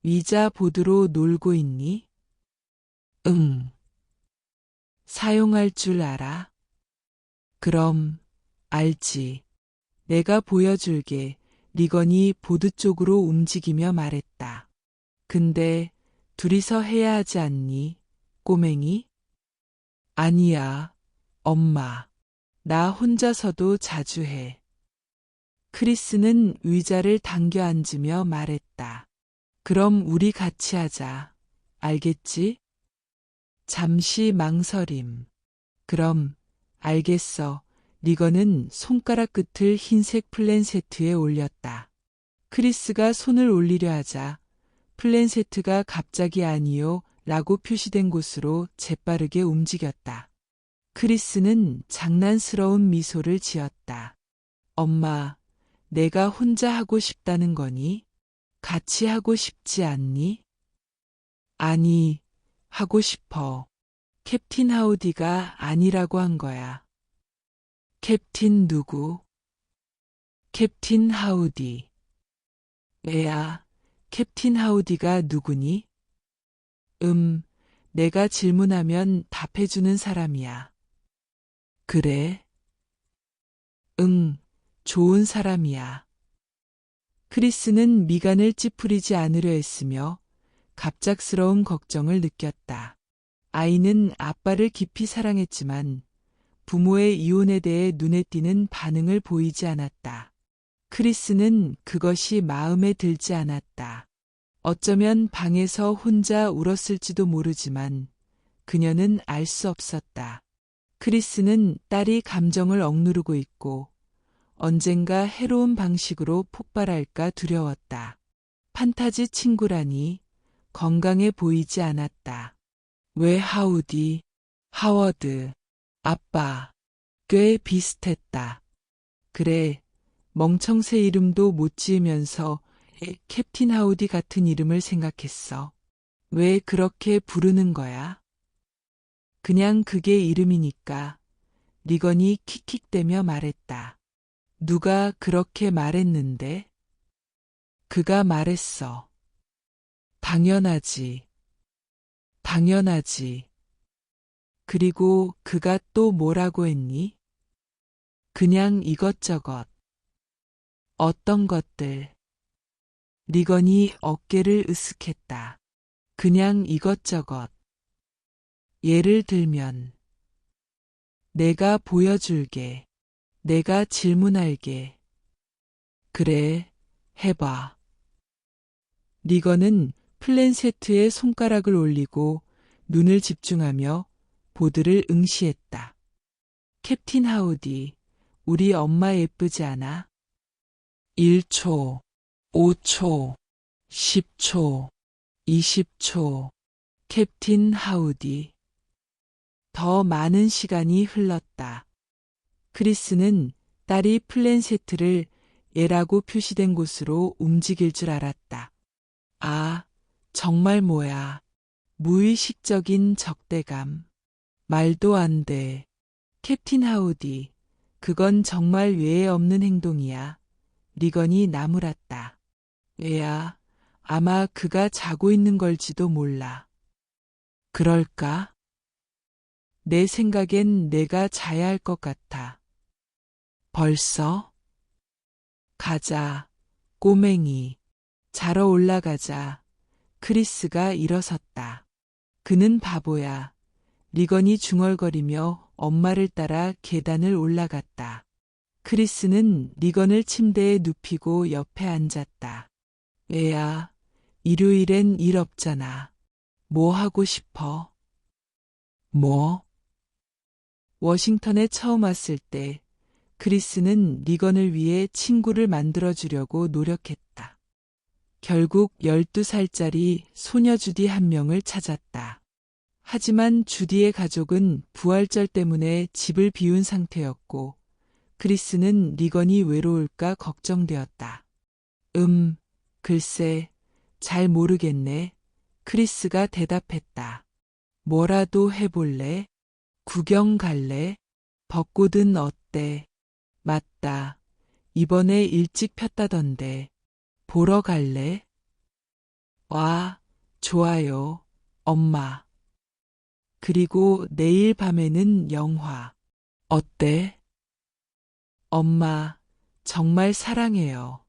위자 보드로 놀고 있니? 응. 사용할 줄 알아? 그럼, 알지. 내가 보여줄게. 리건이 보드 쪽으로 움직이며 말했다. 근데 둘이서 해야 하지 않니? 꼬맹이? 아니야, 엄마. 나 혼자서도 자주 해. 크리스는 의자를 당겨 앉으며 말했다. 그럼 우리 같이 하자. 알겠지? 잠시 망설임. 그럼, 알겠어. 리건은 손가락 끝을 흰색 플랜세트에 올렸다. 크리스가 손을 올리려 하자 플랜세트가 갑자기 아니요 라고 표시된 곳으로 재빠르게 움직였다. 크리스는 장난스러운 미소를 지었다. 엄마, 내가 혼자 하고 싶다는 거니? 같이 하고 싶지 않니? 아니, 하고 싶어. 캡틴 하우디가 아니라고 한 거야. 캡틴 누구? 캡틴 하우디. 애야, 캡틴 하우디가 누구니? 내가 질문하면 답해주는 사람이야. 그래? 응, 좋은 사람이야. 크리스는 미간을 찌푸리지 않으려 했으며 갑작스러운 걱정을 느꼈다. 아이는 아빠를 깊이 사랑했지만 부모의 이혼에 대해 눈에 띄는 반응을 보이지 않았다. 크리스는 그것이 마음에 들지 않았다. 어쩌면 방에서 혼자 울었을지도 모르지만 그녀는 알 수 없었다. 크리스는 딸이 감정을 억누르고 있고 언젠가 해로운 방식으로 폭발할까 두려웠다. 판타지 친구라니 건강해 보이지 않았다. 왜 하우디, 하워드, 아빠, 꽤 비슷했다. 그래, 멍청새 이름도 못 지으면서 캡틴 하우디 같은 이름을 생각했어. 왜 그렇게 부르는 거야? 그냥 그게 이름이니까. 리건이 킥킥대며 말했다. 누가 그렇게 말했는데? 그가 말했어. 당연하지. 당연하지. 그리고 그가 또 뭐라고 했니? 그냥 이것저것. 어떤 것들. 리건이 어깨를 으쓱했다. 그냥 이것저것. 예를 들면, 내가 보여줄게. 내가 질문할게. 그래, 해봐. 리건은 플랜세트에 손가락을 올리고 눈을 집중하며 보드를 응시했다. 캡틴 하우디, 우리 엄마 예쁘지 않아? 1초, 5초, 10초, 20초. 캡틴 하우디. 더 많은 시간이 흘렀다. 크리스는 딸이 플랜세트를 얘라고 표시된 곳으로 움직일 줄 알았다. 아, 정말 뭐야. 무의식적인 적대감. 말도 안 돼. 캡틴 하우디. 그건 정말 외에 없는 행동이야. 리건이 나무랐다. 얘야, 아마 그가 자고 있는 걸지도 몰라. 그럴까? 내 생각엔 내가 자야 할 것 같아. 벌써? 가자, 꼬맹이. 자러 올라가자. 크리스가 일어섰다. 그는 바보야. 리건이 중얼거리며 엄마를 따라 계단을 올라갔다. 크리스는 리건을 침대에 눕히고 옆에 앉았다. 애야, 일요일엔 일 없잖아. 뭐 하고 싶어? 뭐? 워싱턴에 처음 왔을 때 크리스는 리건을 위해 친구를 만들어주려고 노력했다. 결국 12살짜리 소녀 주디 한 명을 찾았다. 하지만 주디의 가족은 부활절 때문에 집을 비운 상태였고 크리스는 리건이 외로울까 걱정되었다. 글쎄, 잘 모르겠네. 크리스가 대답했다. 뭐라도 해볼래? 구경 갈래? 벚꽃은 어때? 맞다. 이번에 일찍 폈다던데. 보러 갈래? 와, 좋아요, 엄마. 그리고 내일 밤에는 영화. 어때? 엄마, 정말 사랑해요.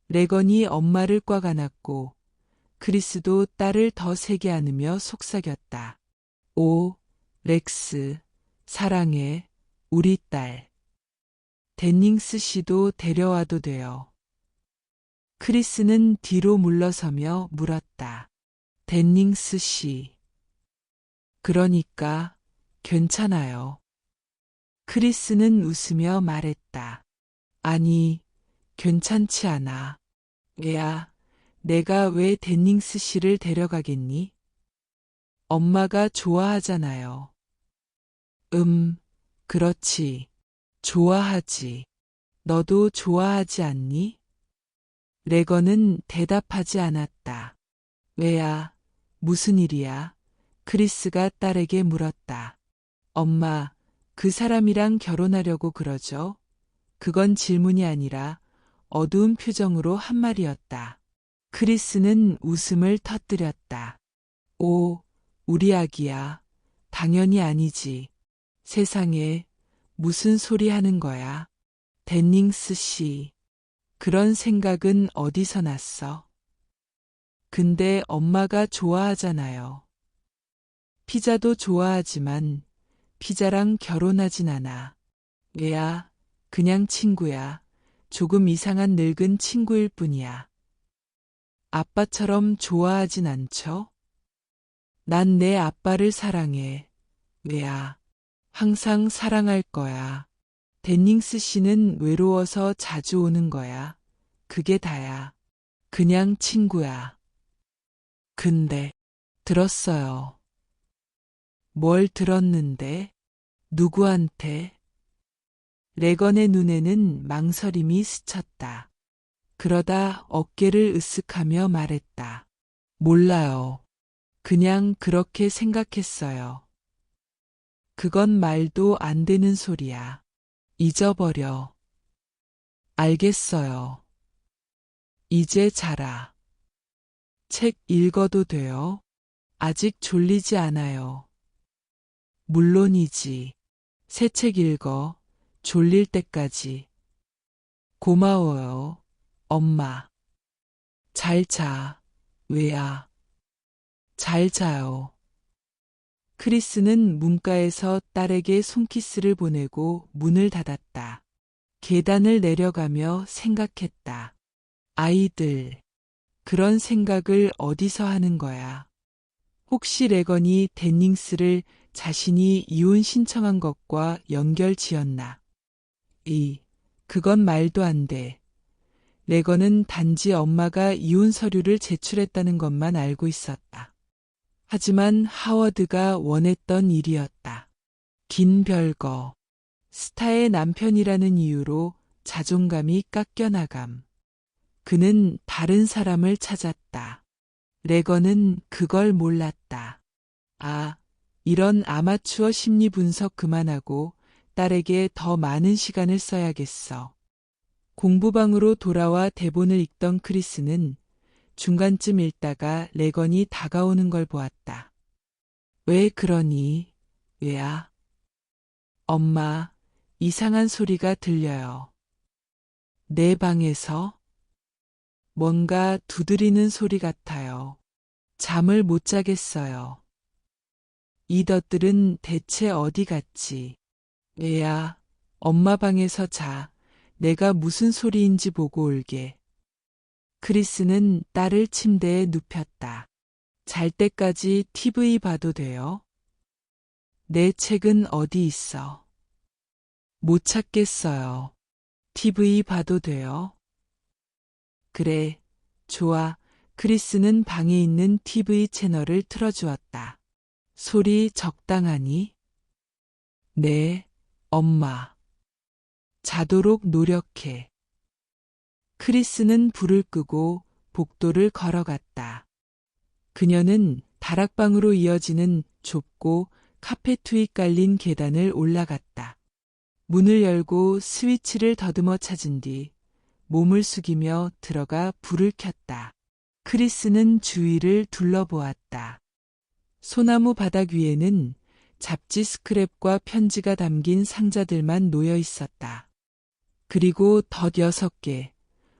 레건이 엄마를 꽉 안았고 크리스도 딸을 더 세게 안으며 속삭였다. 오, 렉스, 사랑해, 우리 딸. 데닝스 씨도 데려와도 돼요. 크리스는 뒤로 물러서며 물었다. 데닝스 씨. 그러니까 괜찮아요. 크리스는 웃으며 말했다. 아니, 괜찮지 않아. 얘야, 내가 왜 데닝스 씨를 데려가겠니? 엄마가 좋아하잖아요. 그렇지. 좋아하지. 너도 좋아하지 않니? 레건은 대답하지 않았다. 왜야? 무슨 일이야? 크리스가 딸에게 물었다. 엄마, 그 사람이랑 결혼하려고 그러죠? 그건 질문이 아니라 어두운 표정으로 한 말이었다. 크리스는 웃음을 터뜨렸다. 오, 우리 아기야. 당연히 아니지. 세상에, 무슨 소리 하는 거야? 데닝스 씨. 그런 생각은 어디서 났어? 근데 엄마가 좋아하잖아요. 피자도 좋아하지만 피자랑 결혼하진 않아. 얘야, 그냥 친구야. 조금 이상한 늙은 친구일 뿐이야. 아빠처럼 좋아하진 않죠? 난 내 아빠를 사랑해. 왜야? 항상 사랑할 거야. 데닝스 씨는 외로워서 자주 오는 거야. 그게 다야. 그냥 친구야. 근데 들었어요. 뭘 들었는데? 누구한테? 레건의 눈에는 망설임이 스쳤다. 그러다 어깨를 으쓱하며 말했다. 몰라요. 그냥 그렇게 생각했어요. 그건 말도 안 되는 소리야. 잊어버려. 알겠어요. 이제 자라. 책 읽어도 돼요? 아직 졸리지 않아요. 물론이지. 새 책 읽어. 졸릴 때까지. 고마워요. 엄마. 잘 자. 왜야? 잘 자요. 크리스는 문가에서 딸에게 손키스를 보내고 문을 닫았다. 계단을 내려가며 생각했다. 아이들. 그런 생각을 어디서 하는 거야? 혹시 레건이 데닝스를 자신이 이혼 신청한 것과 연결 지었나? 그건 말도 안 돼. 레건은 단지 엄마가 이혼 서류를 제출했다는 것만 알고 있었다. 하지만 하워드가 원했던 일이었다. 긴 별거. 스타의 남편이라는 이유로 자존감이 깎여나감. 그는 다른 사람을 찾았다. 레건은 그걸 몰랐다. 아, 이런 아마추어 심리 분석 그만하고 딸에게 더 많은 시간을 써야겠어. 공부방으로 돌아와 대본을 읽던 크리스는 중간쯤 읽다가 레건이 다가오는 걸 보았다. 왜 그러니? 왜야? 엄마, 이상한 소리가 들려요. 내 방에서 뭔가 두드리는 소리 같아요. 잠을 못 자겠어요. 이것들은 대체 어디 갔지? 얘야, 엄마 방에서 자. 내가 무슨 소리인지 보고 올게. 크리스는 딸을 침대에 눕혔다. 잘 때까지 TV 봐도 돼요? 내 책은 어디 있어? 못 찾겠어요. TV 봐도 돼요? 그래, 좋아. 크리스는 방에 있는 TV 채널을 틀어주었다. 소리 적당하니? 네, 엄마. 자도록 노력해. 크리스는 불을 끄고 복도를 걸어갔다. 그녀는 다락방으로 이어지는 좁고 카페 위 깔린 계단을 올라갔다. 문을 열고 스위치를 더듬어 찾은 뒤 몸을 숙이며 들어가 불을 켰다. 크리스는 주위를 둘러보았다. 소나무 바닥 위에는 잡지 스크랩과 편지가 담긴 상자들만 놓여 있었다. 그리고 덧 6개,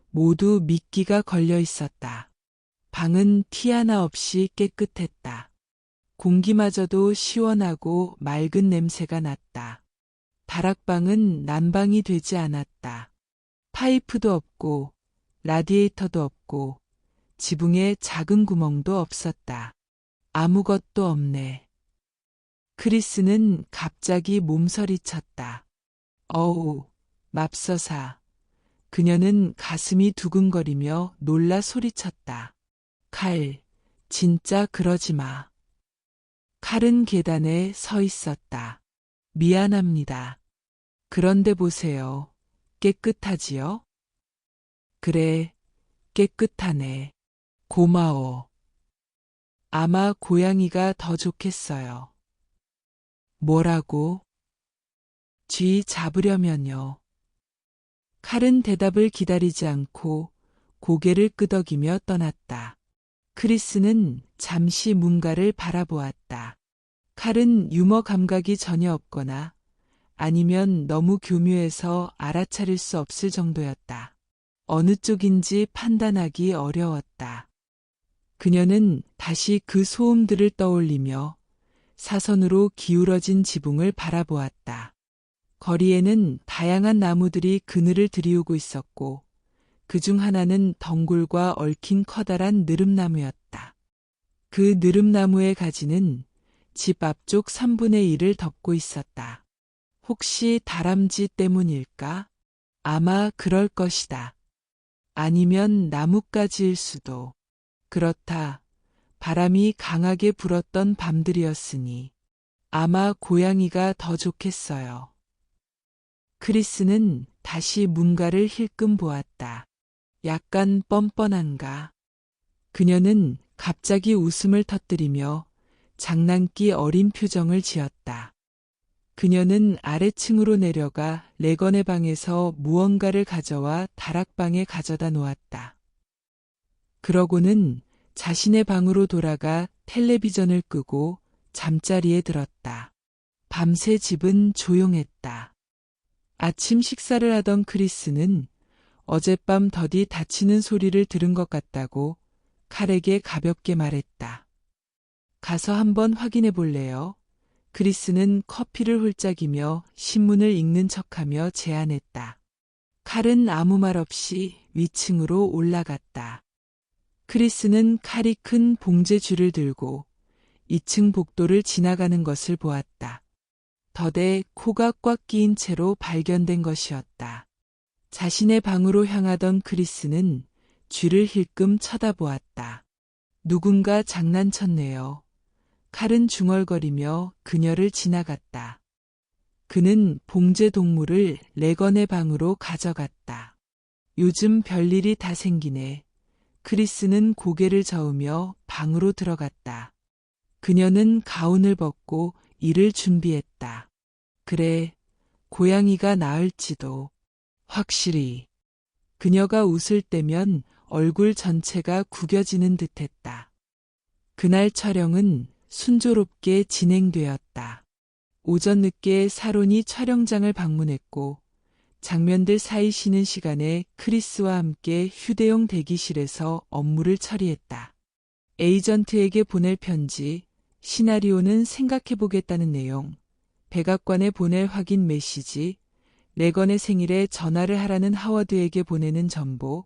모두 미끼가 걸려 있었다. 방은 티 하나 없이 깨끗했다. 공기마저도 시원하고 맑은 냄새가 났다. 다락방은 난방이 되지 않았다. 파이프도 없고 라디에이터도 없고 지붕에 작은 구멍도 없었다. 아무것도 없네. 크리스는 갑자기 몸서리쳤다. 어우, 맙서사. 그녀는 가슴이 두근거리며 놀라 소리쳤다. 칼, 진짜 그러지 마. 칼은 계단에 서 있었다. 미안합니다. 그런데 보세요. 깨끗하지요? 그래, 깨끗하네. 고마워. 아마 고양이가 더 좋겠어요. 뭐라고? 쥐 잡으려면요. 칼은 대답을 기다리지 않고 고개를 끄덕이며 떠났다. 크리스는 잠시 문가를 바라보았다. 칼은 유머 감각이 전혀 없거나 아니면 너무 교묘해서 알아차릴 수 없을 정도였다. 어느 쪽인지 판단하기 어려웠다. 그녀는 다시 그 소음들을 떠올리며 사선으로 기울어진 지붕을 바라보았다. 거리에는 다양한 나무들이 그늘을 들이우고 있었고 그중 하나는 덩굴과 얽힌 커다란 느릅나무였다. 그 느릅나무의 가지는 집 앞쪽 3분의 1을 덮고 있었다. 혹시 다람쥐 때문일까? 아마 그럴 것이다. 아니면 나뭇가지일 수도. 그렇다. 바람이 강하게 불었던 밤들이었으니 아마 고양이가 더 좋겠어요. 크리스는 다시 문가를 힐끔 보았다. 약간 뻔뻔한가? 그녀는 갑자기 웃음을 터뜨리며 장난기 어린 표정을 지었다. 그녀는 아래층으로 내려가 레건의 방에서 무언가를 가져와 다락방에 가져다 놓았다. 그러고는 자신의 방으로 돌아가 텔레비전을 끄고 잠자리에 들었다. 밤새 집은 조용했다. 아침 식사를 하던 크리스는 어젯밤 더디 다치는 소리를 들은 것 같다고 칼에게 가볍게 말했다. 가서 한번 확인해 볼래요? 크리스는 커피를 홀짝이며 신문을 읽는 척하며 제안했다. 칼은 아무 말 없이 위층으로 올라갔다. 크리스는 칼이 큰 봉제줄을 들고 2층 복도를 지나가는 것을 보았다. 더대 코가 꽉 끼인 채로 발견된 것이었다. 자신의 방으로 향하던 크리스는 쥐를 힐끔 쳐다보았다. 누군가 장난쳤네요. 칼은 중얼거리며 그녀를 지나갔다. 그는 봉제 동물을 레건의 방으로 가져갔다. 요즘 별일이 다 생기네. 크리스는 고개를 저으며 방으로 들어갔다. 그녀는 가운을 벗고 일을 준비했다. 그래, 고양이가 나을지도. 확실히. 그녀가 웃을 때면 얼굴 전체가 구겨지는 듯했다. 그날 촬영은 순조롭게 진행되었다. 오전 늦게 사론이 촬영장을 방문했고 장면들 사이 쉬는 시간에 크리스와 함께 휴대용 대기실에서 업무를 처리했다. 에이전트에게 보낼 편지, 시나리오는 생각해보겠다는 내용, 백악관에 보낼 확인 메시지, 레건의 생일에 전화를 하라는 하워드에게 보내는 정보,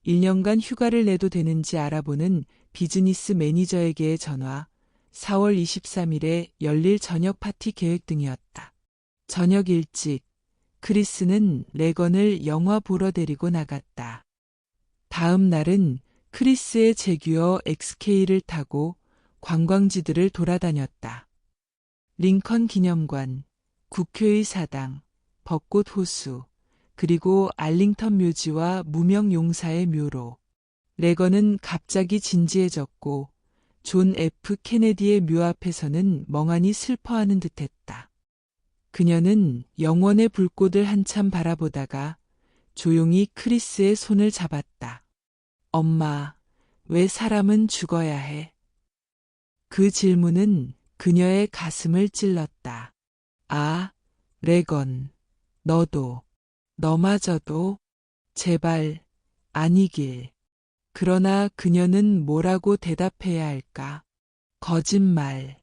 1년간 휴가를 내도 되는지 알아보는 비즈니스 매니저에게의 전화, 4월 23일에 열릴 저녁 파티 계획 등이었다. 저녁 일찍, 크리스는 레건을 영화 보러 데리고 나갔다. 다음 날은 크리스의 제규어 XK를 타고 관광지들을 돌아다녔다. 링컨 기념관, 국회의 사당, 벚꽃 호수, 그리고 알링턴 묘지와 무명 용사의 묘로. 레건은 갑자기 진지해졌고 존 F. 케네디의 묘 앞에서는 멍하니 슬퍼하는 듯했다. 그녀는 영원의 불꽃을 한참 바라보다가 조용히 크리스의 손을 잡았다. 엄마, 왜 사람은 죽어야 해? 그 질문은 그녀의 가슴을 찔렀다. 아, 레건, 너도, 너마저도, 제발, 아니길. 그러나 그녀는 뭐라고 대답해야 할까? 거짓말.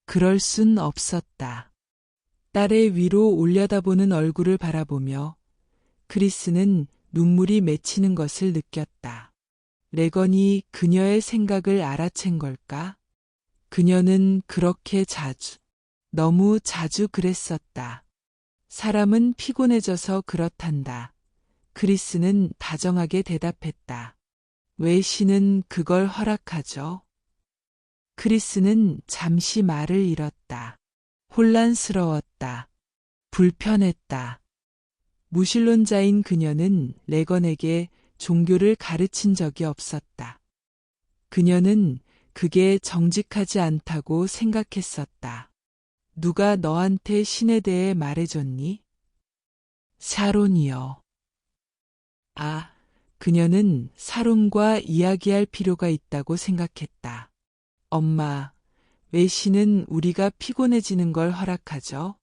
그럴 순 없었다. 딸의 위로 올려다보는 얼굴을 바라보며 크리스는 눈물이 맺히는 것을 느꼈다. 레건이 그녀의 생각을 알아챈 걸까? 그녀는 그렇게 자주, 너무 자주 그랬었다. 사람은 피곤해져서 그렇단다. 크리스는 다정하게 대답했다. 왜 신은 그걸 허락하죠? 크리스는 잠시 말을 잃었다. 혼란스러웠다. 불편했다. 무신론자인 그녀는 레건에게 종교를 가르친 적이 없었다. 그녀는 그게 정직하지 않다고 생각했었다. 누가 너한테 신에 대해 말해줬니? 사론이요. 아, 그녀는 사론과 이야기할 필요가 있다고 생각했다. 엄마, 왜 신은 우리가 피곤해지는 걸 허락하죠?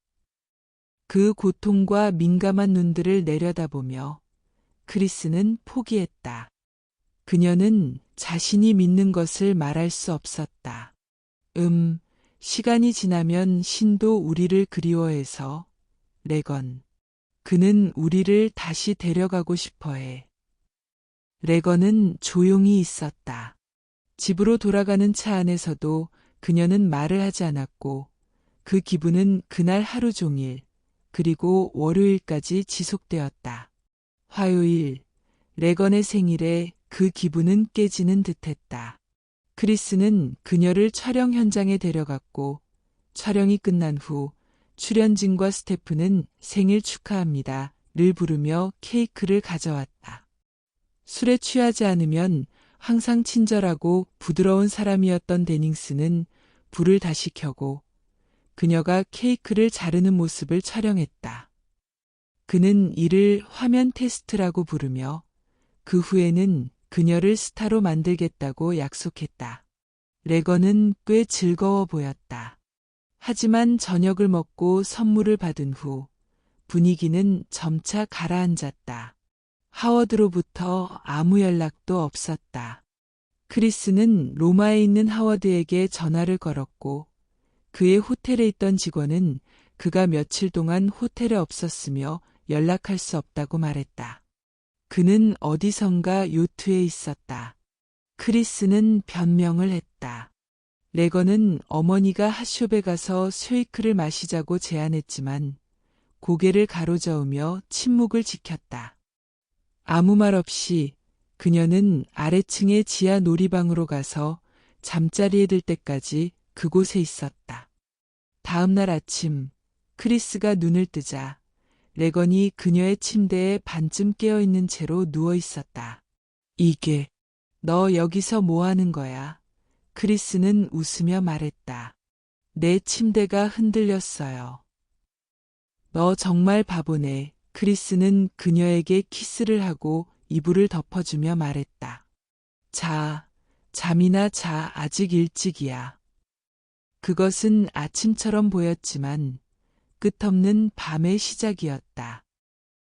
그 고통과 민감한 눈들을 내려다보며 크리스는 포기했다. 그녀는 자신이 믿는 것을 말할 수 없었다. 시간이 지나면 신도 우리를 그리워해서, 레건. 그는 우리를 다시 데려가고 싶어 해. 레건은 조용히 있었다. 집으로 돌아가는 차 안에서도 그녀는 말을 하지 않았고 그 기분은 그날 하루 종일 그리고 월요일까지 지속되었다. 화요일, 레건의 생일에 그 기분은 깨지는 듯했다. 크리스는 그녀를 촬영 현장에 데려갔고 촬영이 끝난 후 출연진과 스태프는 생일 축하합니다를 부르며 케이크를 가져왔다. 술에 취하지 않으면 항상 친절하고 부드러운 사람이었던 데닝스는 불을 다시 켜고 그녀가 케이크를 자르는 모습을 촬영했다. 그는 이를 화면 테스트라고 부르며 그 후에는 그녀를 스타로 만들겠다고 약속했다. 레건은 꽤 즐거워 보였다. 하지만 저녁을 먹고 선물을 받은 후 분위기는 점차 가라앉았다. 하워드로부터 아무 연락도 없었다. 크리스는 로마에 있는 하워드에게 전화를 걸었고 그의 호텔에 있던 직원은 그가 며칠 동안 호텔에 없었으며 연락할 수 없다고 말했다. 그는 어디선가 요트에 있었다. 크리스는 변명을 했다. 레건은 어머니가 핫숍에 가서 쉐이크를 마시자고 제안했지만 고개를 가로저으며 침묵을 지켰다. 아무 말 없이 그녀는 아래층의 지하 놀이방으로 가서 잠자리에 들 때까지 그곳에 있었다. 다음 날 아침 크리스가 눈을 뜨자 레건이 그녀의 침대에 반쯤 깨어있는 채로 누워 있었다. 이게 너 여기서 뭐 하는 거야? 크리스는 웃으며 말했다. 내 침대가 흔들렸어요. 너 정말 바보네. 크리스는 그녀에게 키스를 하고 이불을 덮어주며 말했다. 자, 잠이나 자, 아직 일찍이야. 그것은 아침처럼 보였지만 끝없는 밤의 시작이었다.